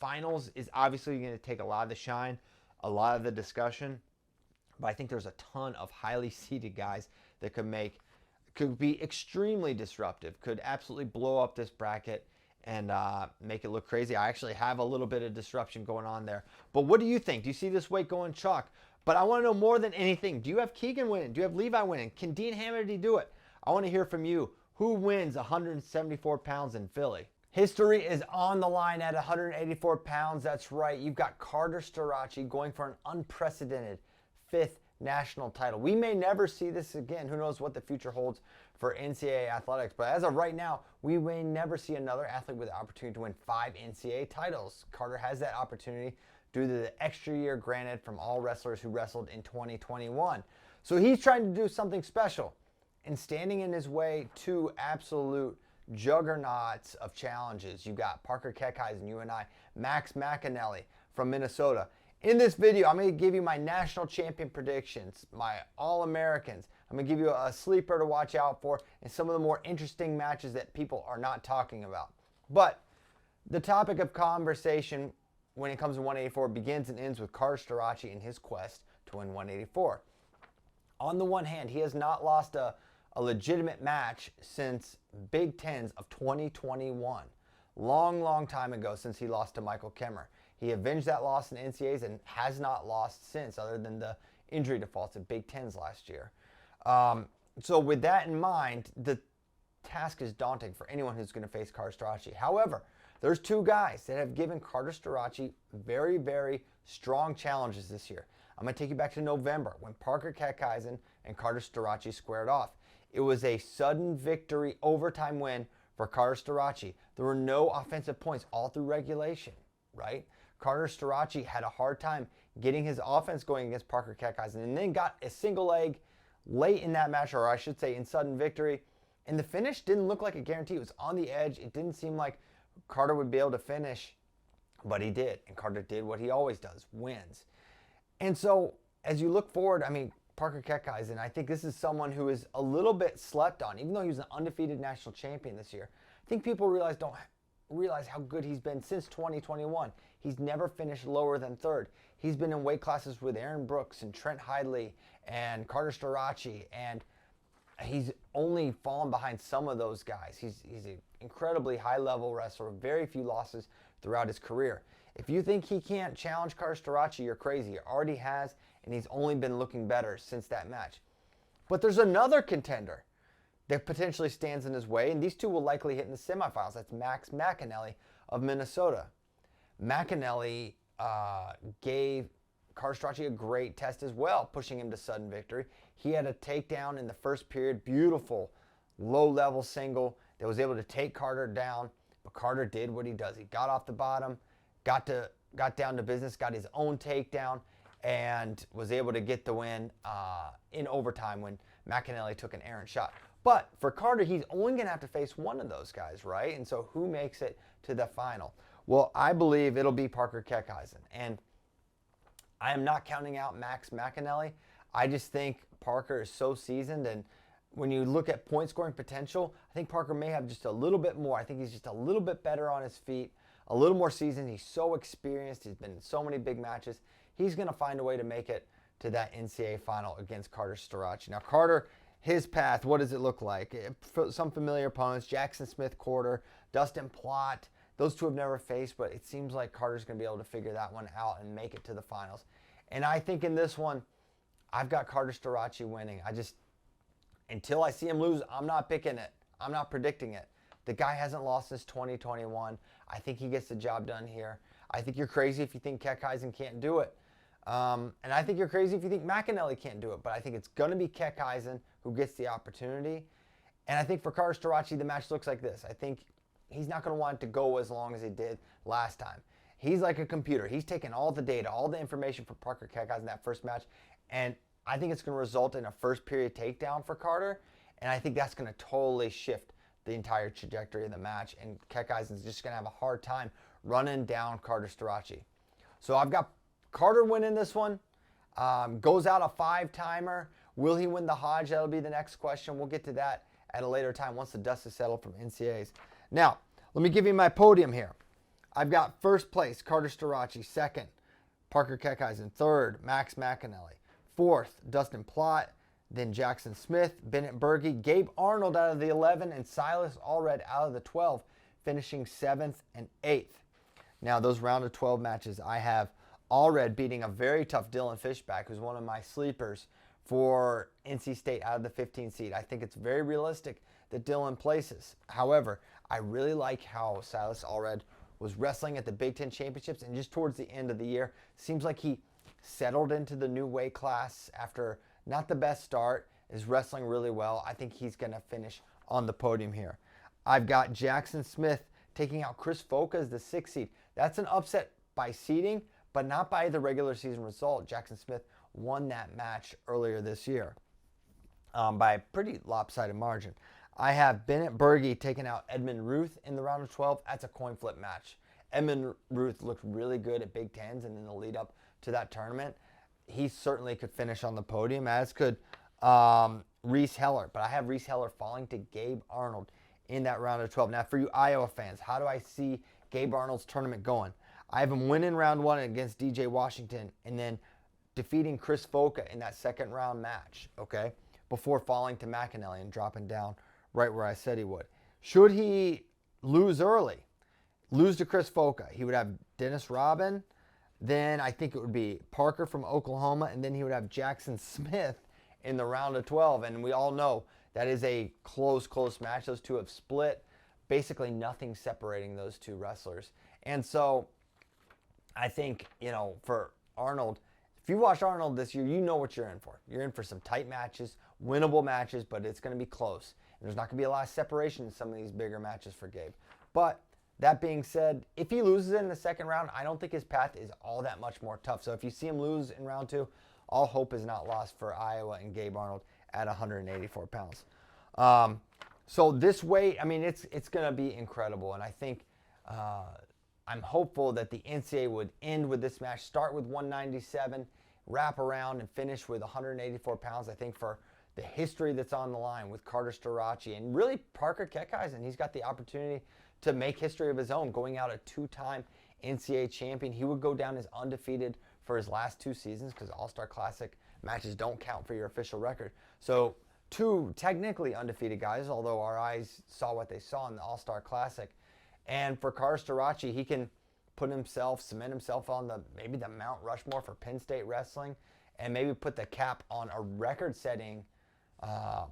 finals is obviously going to take a lot of the shine, a lot of the discussion, but I think there's a ton of highly seeded guys that could be extremely disruptive, could absolutely blow up this bracket and make it look crazy. I actually have a little bit of disruption going on there. But what do you think? Do you see this weight going chalk? But I want to know more than anything. Do you have Keegan winning? Do you have Levi winning? Can Dean Hamady do it? I want to hear from you. Who wins 174 pounds in Philly? History is on the line at 184 pounds. That's right. You've got Carter Starace going for an unprecedented fifth national title. We may never see this again. Who knows what the future holds for NCAA athletics. But as of right now, we may never see another athlete with the opportunity to win 5 NCAA titles. Carter has that opportunity due to the extra year granted from all wrestlers who wrestled in 2021. So he's trying to do something special. And standing in his way, 2 absolute juggernauts of challenges. You got Parker Keckheisen, you and I, Max McAnally from Minnesota. In this video, I'm going to give you my national champion predictions, my All-Americans. I'm going to give you a sleeper to watch out for, and some of the more interesting matches that people are not talking about. But the topic of conversation when it comes to 184 begins and ends with Carter Starace in his quest to win 184. On the one hand, he has not lost a legitimate match since Big Tens of 2021. Long time ago since he lost to Michael Kemmer. He avenged that loss in NCAAs and has not lost since, other than the injury defaults at Big Tens last year. So with that in mind, the task is daunting for anyone who's going to face Carter Starace. However, there's 2 guys that have given Carter Starace very strong challenges this year. I'm going to take you back to November when Parker Keckheisen and Carter Starace squared off. It was a sudden victory overtime win for Carter Starace. There were no offensive points all through regulation, right? Carter Starace had a hard time getting his offense going against Parker Keckheisen, and then got a single leg late in that match, or I should say in sudden victory. And the finish didn't look like a guarantee. It was on the edge. It didn't seem like Carter would be able to finish, but he did. And Carter did what he always does, wins. And so as you look forward, I mean, Parker Keckheisen, I think this is someone who is a little bit slept on, even though he was an undefeated national champion this year. I think people don't realize how good he's been since 2021. He's never finished lower than 3rd. He's been in weight classes with Aaron Brooks and Trent Hidley and Carter Starace, and he's only fallen behind some of those guys. He's an incredibly high-level wrestler, very few losses throughout his career. If you think he can't challenge Carter Starace, you're crazy. He already has, and he's only been looking better since that match. But there's another contender that potentially stands in his way, and these 2 will likely hit in the semifinals. That's Max McAnally of Minnesota. McAnally gave Carter Starace a great test as well, pushing him to sudden victory. He had a takedown in the first period, beautiful low-level single that was able to take Carter down, but Carter did what he does. He got off the bottom, got down to business, got his own takedown, and was able to get the win in overtime when McAnally took an errant shot. But for Carter, he's only going to have to face one of those guys, right? And so who makes it to the final? Well, I believe it'll be Parker Keckeisen. And I am not counting out Max McAnally. I just think Parker is so seasoned, and when you look at point scoring potential, I think Parker may have just a little bit more. I think he's just a little bit better on his feet, a little more seasoned. He's so experienced. He's been in so many big matches. He's going to find a way to make it to that NCAA final against Carter Starachi. Now, Carter, his path, what does it look like? Some familiar opponents, Jackson Smith Quarter, Dustin Plott. Those two have never faced, but it seems like Carter's going to be able to figure that one out and make it to the finals. And I think in this one, I've got Carter Starachi winning. Until I see him lose, I'm not picking it. I'm not predicting it. The guy hasn't lost since 2021. I think he gets the job done here. I think you're crazy if you think Keckeisen can't do it. And I think you're crazy if you think McAnally can't do it. But I think it's going to be Keckeisen who gets the opportunity. And I think for Carter Starachi, the match looks like this. I think he's not going to want it to go as long as he did last time. He's like a computer. He's taking all the data, all the information from Parker Keckeisen in that first match. And I think it's going to result in a first period takedown for Carter. And I think that's going to totally shift the entire trajectory of the match. And Keckeisen's just going to have a hard time running down Carter Starachi. So I've got Carter winning this one. Goes out a 5-timer. Will he win the Hodge? That'll be the next question. We'll get to that at a later time once the dust is settled from NCAAs. Now, let me give you my podium here. I've got first place, Carter Starachi. Second, Parker Keckeisen. Third, Max McAnally. Fourth, Dustin Plott. Then Jackson Smith, Bennett Berge, Gabe Arnold out of the 11, and Silas Allred out of the 12, finishing 7th and 8th. Now, those round of 12 matches, I have Allred beating a very tough Dylan Fishback, who's one of my sleepers for NC State out of the 15 seed. I think it's very realistic that Dylan places. However, I really like how Silas Allred was wrestling at the Big Ten Championships, and just towards the end of the year, seems like he settled into the new weight class after not the best start, is wrestling really well. I think he's going to finish on the podium here. I've got Jackson Smith taking out Chris Foca as the 6th seed. That's an upset by seeding, but not by the regular season result. Jackson Smith won that match earlier this year by a pretty lopsided margin. I have Bennett Berge taking out Edmund Ruth in the round of 12. That's a coin flip match. Edmund Ruth looked really good at Big Tens and in the lead up to that tournament. He certainly could finish on the podium, as could Reese Heller. But I have Reese Heller falling to Gabe Arnold in that round of 12. Now, for you Iowa fans, how do I see Gabe Arnold's tournament going? I have him winning round 1 against DJ Washington and then defeating Chris Foca in that second round match, okay, before falling to McAnally and dropping down right where I said he would. Should he lose early, lose to Chris Foca, he would have Dennis Robin. Then I think it would be Parker from Oklahoma, and then he would have Jackson Smith in the round of 12. And we all know that is a close match. Those two have split. Basically nothing separating those two wrestlers. And so I think, for Arnold, if you watch Arnold this year, you know what you're in for. You're in for some tight matches, winnable matches, but it's going to be close. And there's not going to be a lot of separation in some of these bigger matches for Gabe. But that being said, if he loses in the second round, I don't think his path is all that much more tough. So if you see him lose in round 2, all hope is not lost for Iowa and Gabe Arnold at 184 pounds. So this weight, it's going to be incredible. And I think I'm hopeful that the NCAA would end with this match, start with 197, wrap around, and finish with 184 pounds. I think for the history that's on the line with Carter Starachi and really Parker Keckeisen, he's got the opportunity to make history of his own, going out a 2-time NCAA champion. He would go down as undefeated for his last 2 seasons because All-Star Classic matches don't count for your official record. So 2 technically undefeated guys, although our eyes saw what they saw in the All-Star Classic. And for Carter Starachi, he can cement himself on maybe the Mount Rushmore for Penn State wrestling, and maybe put the cap on a record-setting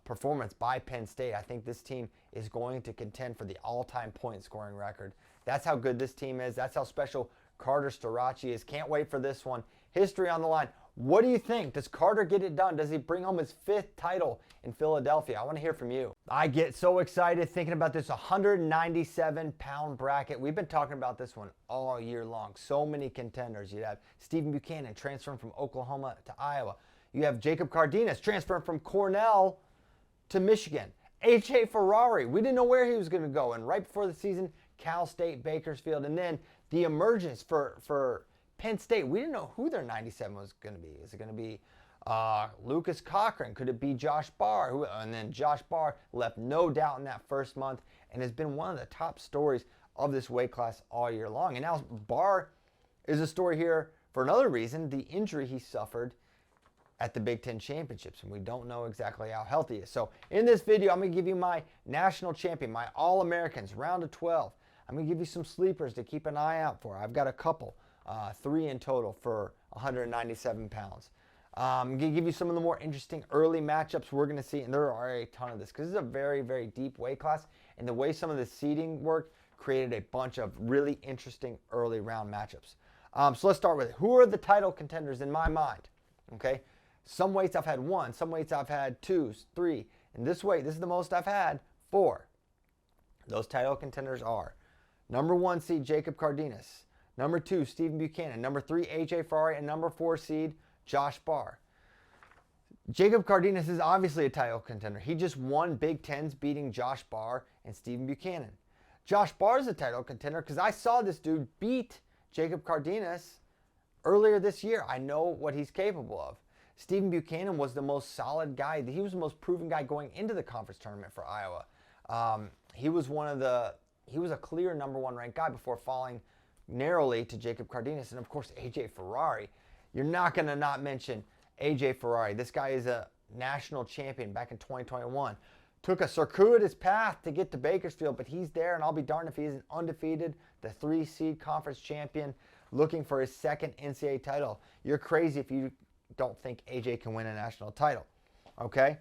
performance by Penn State. I think this team is going to contend for the all-time point scoring record. That's how good this team is. That's how special Carter Starachi is. Can't wait for this one. History on the line. What do you think? Does Carter get it done? Does he bring home his 5th title in Philadelphia? I want to hear from you. I get so excited thinking about this 197-pound bracket. We've been talking about this one all year long. So many contenders. You have Stephen Buchanan transferring from Oklahoma to Iowa. You have Jacob Cardenas transferring from Cornell to Michigan. AJ Ferrari, we didn't know where he was going to go. And right before the season, Cal State, Bakersfield, and then the emergence for Penn State. We didn't know who their 97 was going to be. Is it going to be Lucas Cochran? Could it be Josh Barr? And then Josh Barr left no doubt in that first month and has been one of the top stories of this weight class all year long. And now Barr is a story here for another reason, the injury he suffered at the Big Ten Championships, and we don't know exactly how healthy he is. So in this video, I'm going to give you my national champion, my All-Americans, round of 12. I'm going to give you some sleepers to keep an eye out for. I've got a couple, 3 in total for 197 pounds. I'm going to give you some of the more interesting early matchups we're going to see, and there are a ton of this, because this is a very, very deep weight class, and the way some of the seeding worked created a bunch of really interesting early round matchups. So let's start with it. Who are the title contenders in my mind? Okay. Some weights I've had 1, some weights I've had 2, 3, and this weight, this is the most I've had, 4. Those title contenders are number 1 seed Jacob Cardenas, number 2 Stephen Buchanan, number 3 AJ Ferrari, and number 4 seed Josh Barr. Jacob Cardenas is obviously a title contender. He just won Big Tens beating Josh Barr and Stephen Buchanan. Josh Barr is a title contender because I saw this dude beat Jacob Cardenas earlier this year. I know what he's capable of. Stephen Buchanan was the most solid guy. He was the most proven guy going into the conference tournament for Iowa. He was a clear number 1 ranked guy before falling narrowly to Jacob Cardenas. And of course, AJ Ferrari. You're not going to not mention AJ Ferrari. This guy is a national champion back in 2021. Took a circuitous path to get to Bakersfield, but he's there, and I'll be darned if he isn't undefeated, the 3 seed conference champion, looking for his 2nd NCAA title. You're crazy if you don't think AJ can win a national title, okay?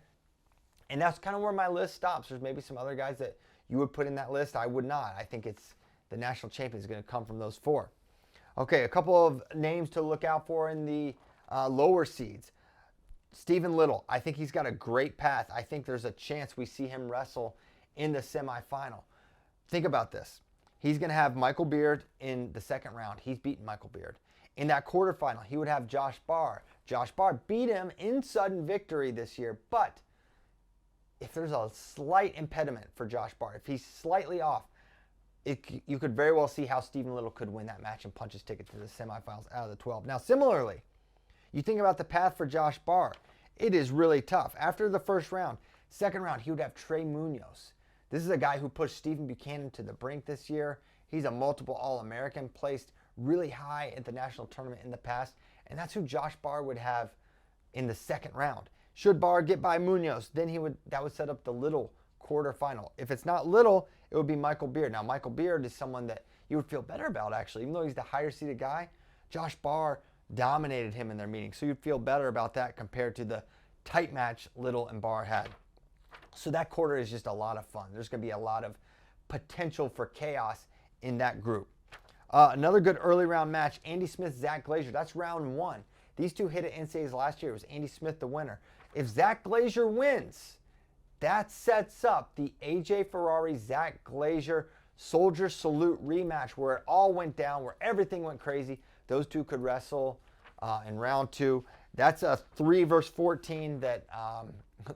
And that's kind of where my list stops. There's maybe some other guys that you would put in that list. I would not. I think it's the national champion is going to come from those 4. Okay, a couple of names to look out for in the lower seeds. Stephen Little, I think he's got a great path. I think there's a chance we see him wrestle in the semifinal. Think about this. He's going to have Michael Beard in the 2nd round. He's beaten Michael Beard. In that quarterfinal, he would have Josh Barr. Josh Barr beat him in sudden victory this year, but if there's a slight impediment for Josh Barr, if he's slightly off, you could very well see how Stephen Little could win that match and punch his ticket to the semifinals out of the 12. Now, similarly, you think about the path for Josh Barr. It is really tough. After the 1st round, 2nd round, he would have Trey Munoz. This is a guy who pushed Stephen Buchanan to the brink this year. He's a multiple All-American, placed really high at the national tournament in the past, and that's who Josh Barr would have in the 2nd round. Should Barr get by Munoz, then that would set up the Little quarterfinal. If it's not Little, it would be Michael Beard. Now, Michael Beard is someone that you would feel better about, actually. Even though he's the higher seeded guy, Josh Barr dominated him in their meeting. So you'd feel better about that compared to the tight match Little and Barr had. So that quarter is just a lot of fun. There's going to be a lot of potential for chaos in that group. Another good early round match, Andy Smith, Zach Glazier. That's round 1. These two hit at NCAAs last year. It was Andy Smith the winner. If Zach Glazier wins, that sets up the AJ Ferrari, Zach Glazier Soldier Salute rematch where it all went down, where everything went crazy. Those two could wrestle in round 2. That's a 3 versus 14 that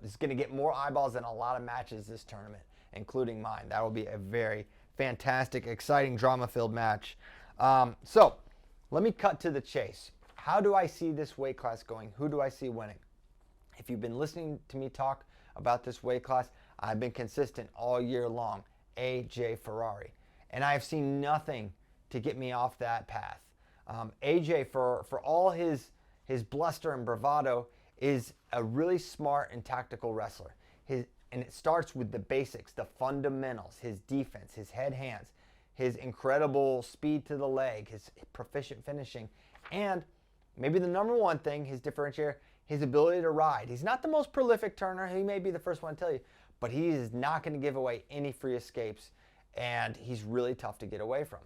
is going to get more eyeballs than a lot of matches this tournament, including mine. That will be a very fantastic, exciting, drama-filled match. So let me cut to the chase. How do I see this weight class going? Who do I see winning? If you've been listening to me talk about this weight class, I've been consistent all year long. AJ Ferrari. And I have seen nothing to get me off that path. AJ, for all his bluster and bravado, is a really smart and tactical wrestler. And it starts with the basics, the fundamentals, his defense, his head hands, his incredible speed to the leg, his proficient finishing, and maybe the number 1 thing, his differentiator, his ability to ride. He's not the most prolific turner. He may be the first one to tell you, but he is not going to give away any free escapes, and he's really tough to get away from.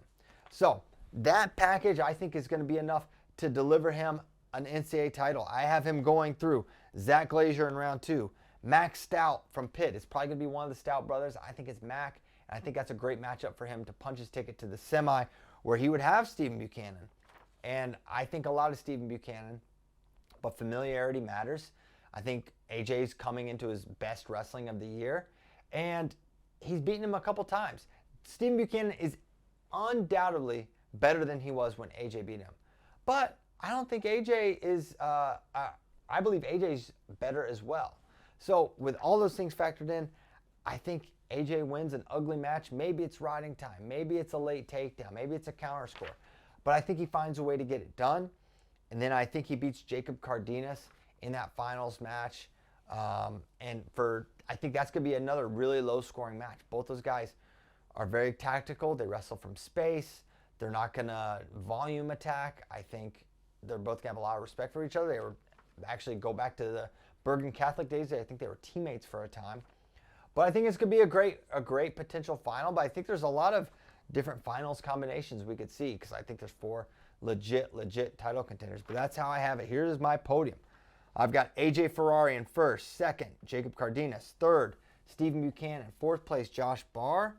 So that package, I think, is going to be enough to deliver him an NCAA title. I have him going through Zach Glazier in round 2. Max Stout from Pitt. It's probably going to be one of the Stout brothers. I think it's Mac, and I think that's a great matchup for him to punch his ticket to the semi where he would have Stephen Buchanan. And I think a lot of Stephen Buchanan, but familiarity matters. I think AJ's coming into his best wrestling of the year. And he's beaten him a couple times. Stephen Buchanan is undoubtedly better than he was when AJ beat him. But I don't think AJ is, I believe AJ's better as well. So with all those things factored in, I think AJ wins an ugly match. Maybe it's riding time. Maybe it's a late takedown. Maybe it's a counter score. But I think he finds a way to get it done. And then I think he beats Jacob Cardenas in that finals match. I think that's going to be another really low-scoring match. Both those guys are very tactical. They wrestle from space. They're not going to volume attack. I think they're both going to have a lot of respect for each other. They were actually go back to the Bergen Catholic days. I think they were teammates for a time. But I think it's going to be a great potential final. But I think there's a lot of different finals combinations we could see because I think there's 4 legit title contenders. But that's how I have it. Here's my podium. I've got AJ Ferrari in first, second, Jacob Cardenas, third, Stephen Buchanan, fourth place, Josh Barr,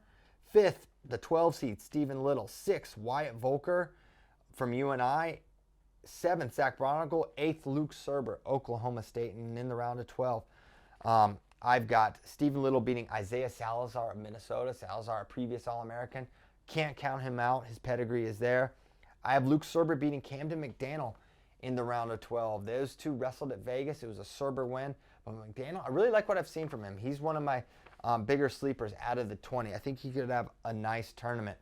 fifth, the 12 seed, Stephen Little, sixth, Wyatt Volker from UNI, seventh, Zach Bronigal, eighth, Luke Serber, Oklahoma State, and in the round of 12, I've got Stephen Little beating Isaiah Salazar of Minnesota. Salazar, a previous All-American. Can't count him out. His pedigree is there. I have Luke Serber beating Camden McDaniel in the round of 12. Those two wrestled at Vegas. It was a Serber win. But McDaniel, I really like what I've seen from him. He's one of my bigger sleepers out of the 20. I think he could have a nice tournament.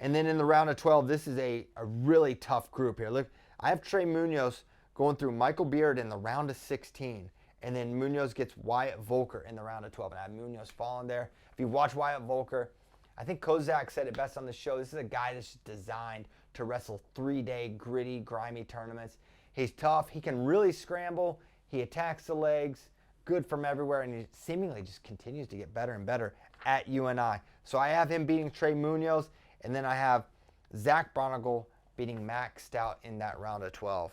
And then in the round of 12, this is a really tough group here. Look, I have Trey Munoz going through Michael Beard in the round of 16. And then Munoz gets Wyatt Volker in the round of 12. And I have Munoz falling there. If you watch Wyatt Volker, I think Kozak said it best on the show. This is a guy that's designed to wrestle 3-day, gritty, grimy tournaments. He's tough. He can really scramble. He attacks the legs. Good from everywhere. And he seemingly just continues to get better and better at UNI. So I have him beating Trey Munoz. And then I have Zach Bronigal beating Max Stout in that round of 12.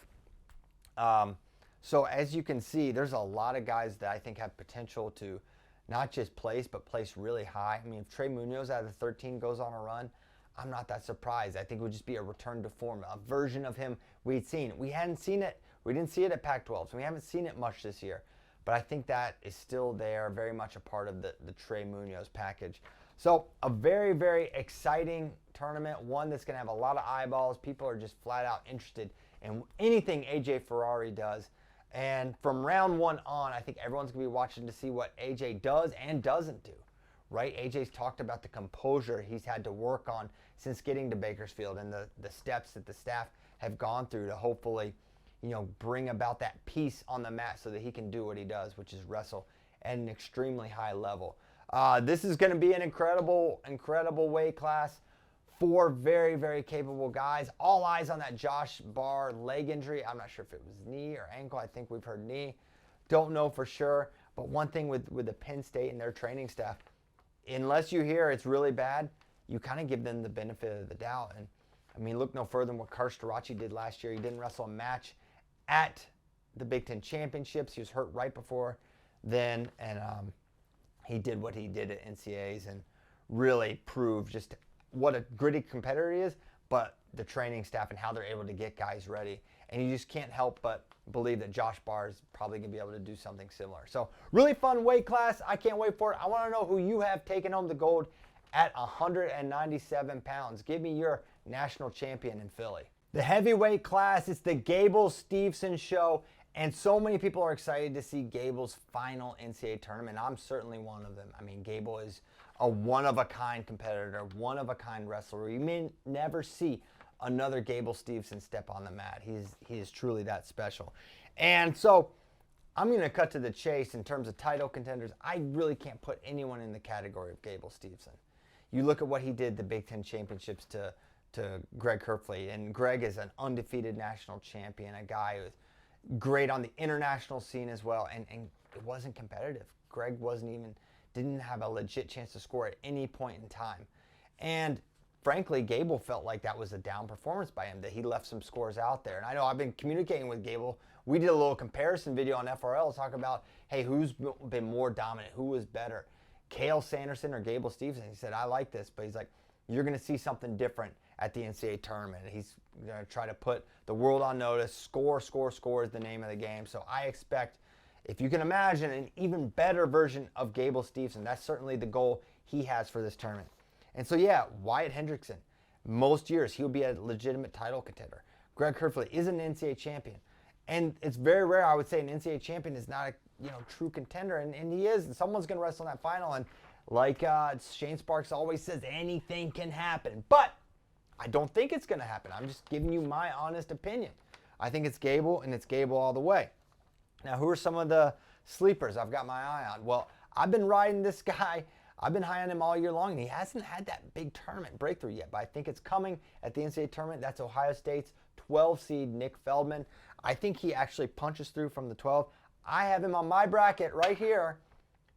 So as you can see, there's a lot of guys that I think have potential to not just place, but place really high. I mean, if Trey Munoz out of the 13 goes on a run, I'm not that surprised. I think it would just be a return to form, a version of him we'd seen. We hadn't seen it. We didn't see it at Pac-12, so we haven't seen it much this year. But I think that is still there, very much a part of the Trey Munoz package. So a very, very exciting tournament, one that's going to have a lot of eyeballs. People are just flat out interested in anything AJ Ferrari does. And from round 1 on, I think everyone's going to be watching to see what AJ does and doesn't do, right? AJ's talked about the composure he's had to work on since getting to Bakersfield and the steps that the staff have gone through to hopefully, bring about that peace on the mat so that he can do what he does, which is wrestle at an extremely high level. This is going to be an incredible weight class. 4 very, very capable guys. All eyes on that Josh Barr leg injury. I'm not sure if it was knee or ankle. I think we've heard knee. Don't know for sure. But one thing with the Penn State and their training staff, unless you hear it's really bad, you kind of give them the benefit of the doubt. And I mean, look no further than what Karstarachi did last year. He didn't wrestle a match at the Big Ten Championships. He was hurt right before then. And he did what he did at NCAAs and really proved just what a gritty competitor he is, but the training staff and how they're able to get guys ready. And you just can't help but believe that Josh Barr is probably going to be able to do something similar. So really fun weight class. I can't wait for it. I want to know who you have taken home the gold at 197 pounds. Give me your national champion in Philly. The heavyweight class, it's the Gable-Steveson show. And so many people are excited to see Gable's final NCAA tournament. I'm certainly one of them. I mean, Gable is a one-of-a-kind competitor, one-of-a-kind wrestler. You may never see another Gable-Steveson step on the mat. He is truly that special. And so I'm going to cut to the chase in terms of title contenders. I really can't put anyone in the category of Gable-Steveson. You look at what he did the Big Ten Championships to Greg Kerfley, and Greg is an undefeated national champion, a guy who's great on the international scene as well, and it wasn't competitive. Greg didn't have a legit chance to score at any point in time. And frankly, Gable felt like that was a down performance by him, that he left some scores out there. And I know I've been communicating with Gable. We did a little comparison video on FRL to talk about, hey, who's been more dominant? Who was better? Cale Sanderson or Gable-Steveson? He said, I like this, but he's like, you're going to see something different at the NCAA tournament. He's going to try to put the world on notice. Score is the name of the game. So I expect if you can imagine an even better version of Gable Steveson, that's certainly the goal he has for this tournament. And so, yeah, Wyatt Hendrickson, most years he'll be a legitimate title contender. Greg Kerfley is an NCAA champion. And it's very rare, I would say, an NCAA champion is not a true contender, and he is. And someone's going to wrestle in that final. And like Shane Sparks always says, anything can happen. But I don't think it's going to happen. I'm just giving you my honest opinion. I think it's Gable, and it's Gable all the way. Now, who are some of the sleepers I've got my eye on? Well, I've been riding this guy. I've been high on him all year long, and he hasn't had that big tournament breakthrough yet. But I think it's coming at the NCAA tournament. That's Ohio State's 12 seed Nick Feldman. I think he actually punches through from the 12. I have him on my bracket right here,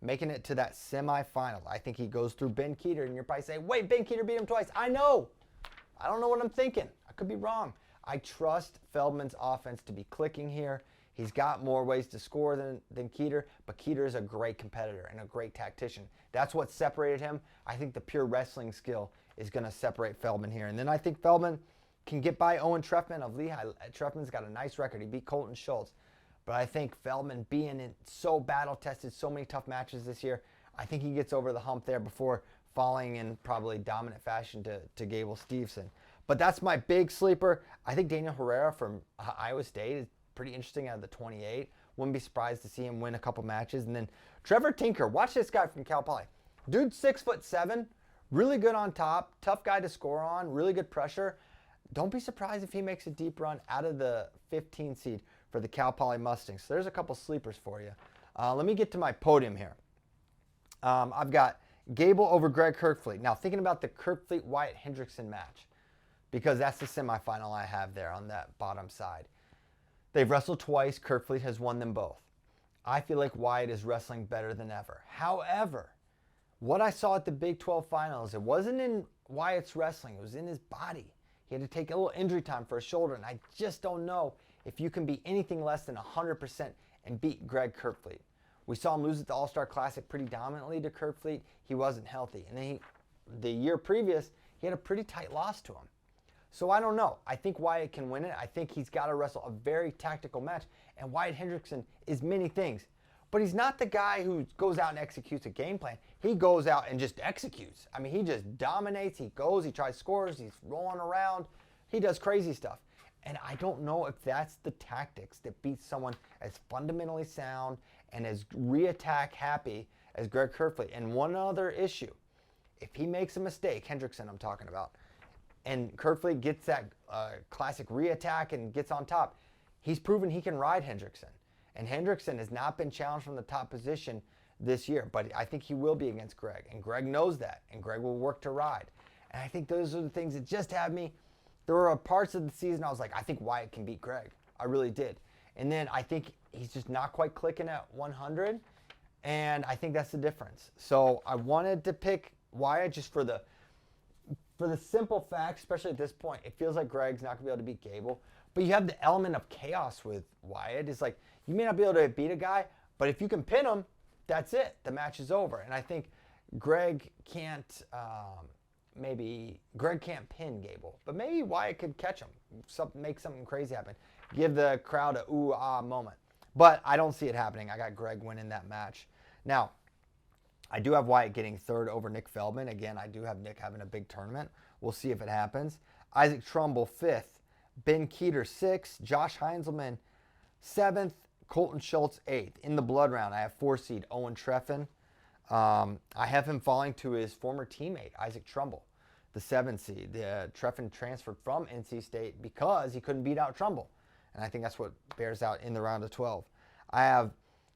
making it to that semifinal. I think he goes through Ben Keeter, and you're probably saying, wait, Ben Keeter beat him twice. I know. I don't know what I'm thinking. I could be wrong. I trust Feldman's offense to be clicking here. He's got more ways to score than Keeter, but Keeter is a great competitor and a great tactician. That's what separated him. I think the pure wrestling skill is going to separate Feldman here. And then I think Feldman can get by Owen Treffman of Lehigh. Treffman's got a nice record. He beat Colton Schultz. But I think Feldman being in so battle-tested, so many tough matches this year, I think he gets over the hump there before falling in probably dominant fashion to Gable Steveson. But that's my big sleeper. I think Daniel Herrera from Iowa State is pretty interesting out of the 28. Wouldn't be surprised to see him win a couple matches. And then Trevor Tinker. Watch this guy from Cal Poly. Dude, 6'7", really good on top, tough guy to score on, really good pressure. Don't be surprised if he makes a deep run out of the 15 seed for the Cal Poly Mustangs. So there's a couple sleepers for you. Let me get to my podium here. I've got Gable over Greg Kerfleet. Now, thinking about the Kerfleet-Wyatt Hendrickson match, because that's the semifinal I have there on that bottom side. They've wrestled twice. Kerfleet has won them both. I feel like Wyatt is wrestling better than ever. However, what I saw at the Big 12 finals, it wasn't in Wyatt's wrestling. It was in his body. He had to take a little injury time for his shoulder, and I just don't know if you can be anything less than 100% and beat Greg Kerfleet. We saw him lose at the All-Star Classic pretty dominantly to Kerfleet. He wasn't healthy. And then the year previous, he had a pretty tight loss to him. So I don't know. I think Wyatt can win it. I think he's got to wrestle a very tactical match. And Wyatt Hendrickson is many things. But he's not the guy who goes out and executes a game plan. He goes out and just executes. I mean, he just dominates. He goes, he tries scores, he's rolling around. He does crazy stuff. And I don't know if that's the tactics that beats someone as fundamentally sound and as re-attack happy as Greg Kerfleet. And one other issue, if he makes a mistake, Hendrickson I'm talking about, and Kerfleet gets that classic re-attack and gets on top, he's proven he can ride Hendrickson. And Hendrickson has not been challenged from the top position this year, but I think he will be against Greg. And Greg knows that, and Greg will work to ride. And I think those are the things that just have me. There were parts of the season I was like, I think Wyatt can beat Greg. I really did. And then I think he's just not quite clicking at 100, and I think that's the difference. So I wanted to pick Wyatt just for the simple fact, especially at this point, it feels like Greg's not going to be able to beat Gable. But you have the element of chaos with Wyatt. It's like, you may not be able to beat a guy, but if you can pin him, that's it. The match is over. And I think Greg can't, Greg can't pin Gable, but maybe Wyatt could catch him, make something crazy happen, give the crowd a ooh-ah moment. But I don't see it happening. I got Greg winning that match. Now, I do have Wyatt getting third over Nick Feldman. Again, I do have Nick having a big tournament. We'll see if it happens. Isaac Trumbull, 5th. Ben Keeter, 6th. Josh Heinzelman, 7th. Colton Schultz, 8th. In the blood round, I have 4 seed Owen Treffin. I have him falling to his former teammate, Isaac Trumbull, the 7th seed. Treffin transferred from NC State because he couldn't beat out Trumbull. And I think that's what bears out in the round of 12. I have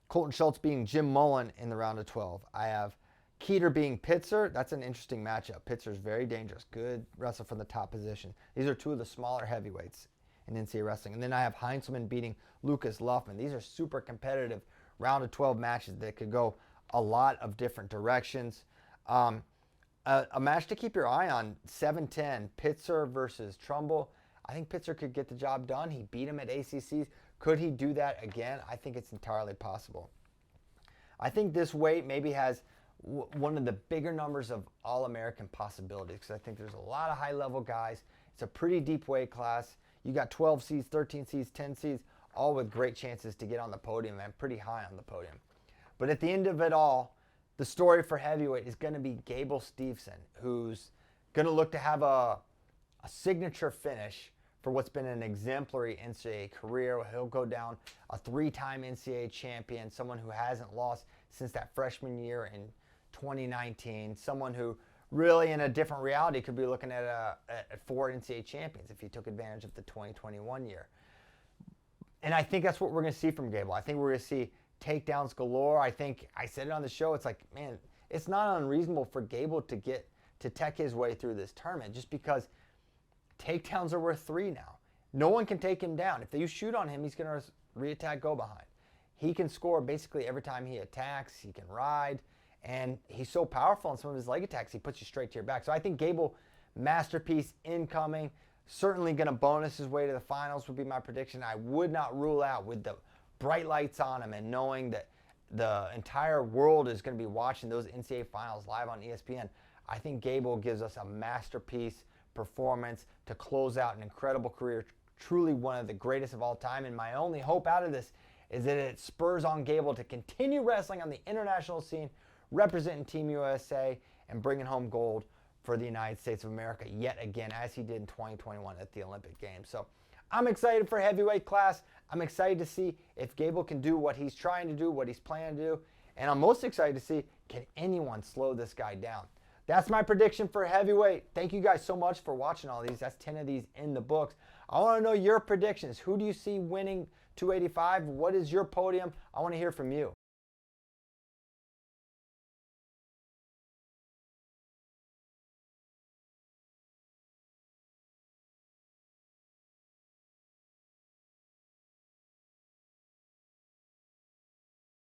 Colton Schultz being Jim Mullen in the round of 12. I have Keeter being Pitzer. That's an interesting matchup. Pitzer's very dangerous. Good wrestler from the top position. These are two of the smaller heavyweights in NCAA wrestling. And then I have Heinzelman beating Lucas Luffman. These are super competitive round of 12 matches that could go a lot of different directions. A match to keep your eye on, 7-10, Pitzer versus Trumbull. I think Pitzer could get the job done. He beat him at ACCs. Could he do that again? I think it's entirely possible. I think this weight maybe has one of the bigger numbers of All-American possibilities because I think there's a lot of high-level guys. It's a pretty deep weight class. You got 12 seeds, 13 seeds, 10 seeds, all with great chances to get on the podium and pretty high on the podium. But at the end of it all, the story for heavyweight is going to be Gable Steveson, who's going to look to have a signature finish for what's been an exemplary NCAA career. He'll go down a 3-time NCAA champion, someone who hasn't lost since that freshman year in 2019, someone who really in a different reality could be looking at 4 NCAA champions if he took advantage of the 2021 year. And I think that's what we're going to see from Gable. I think we're going to see takedowns galore. I think I said it on the show. It's like, man, it's not unreasonable for Gable to tech his way through this tournament just because takedowns are worth 3 now. No one can take him down. If you shoot on him, he's going to re-attack, go behind. He can score basically every time he attacks. He can ride. And he's so powerful in some of his leg attacks, he puts you straight to your back. So I think Gable, masterpiece incoming. Certainly going to bonus his way to the finals would be my prediction. I would not rule out, with the bright lights on him and knowing that the entire world is going to be watching those NCAA finals live on ESPN, I think Gable gives us a masterpiece performance to close out an incredible career, truly one of the greatest of all time. And my only hope out of this is that it spurs on Gable to continue wrestling on the international scene, representing Team USA and bringing home gold for the United States of America yet again, as he did in 2021 at the Olympic Games. So I'm excited for heavyweight class. I'm excited to see if Gable can do what he's trying to do, what he's planning to do. And I'm most excited to see, can anyone slow this guy down? That's my prediction for heavyweight. Thank you guys so much for watching all these. That's 10 of these in the books. I want to know your predictions. Who do you see winning 285? What is your podium? I want to hear from you.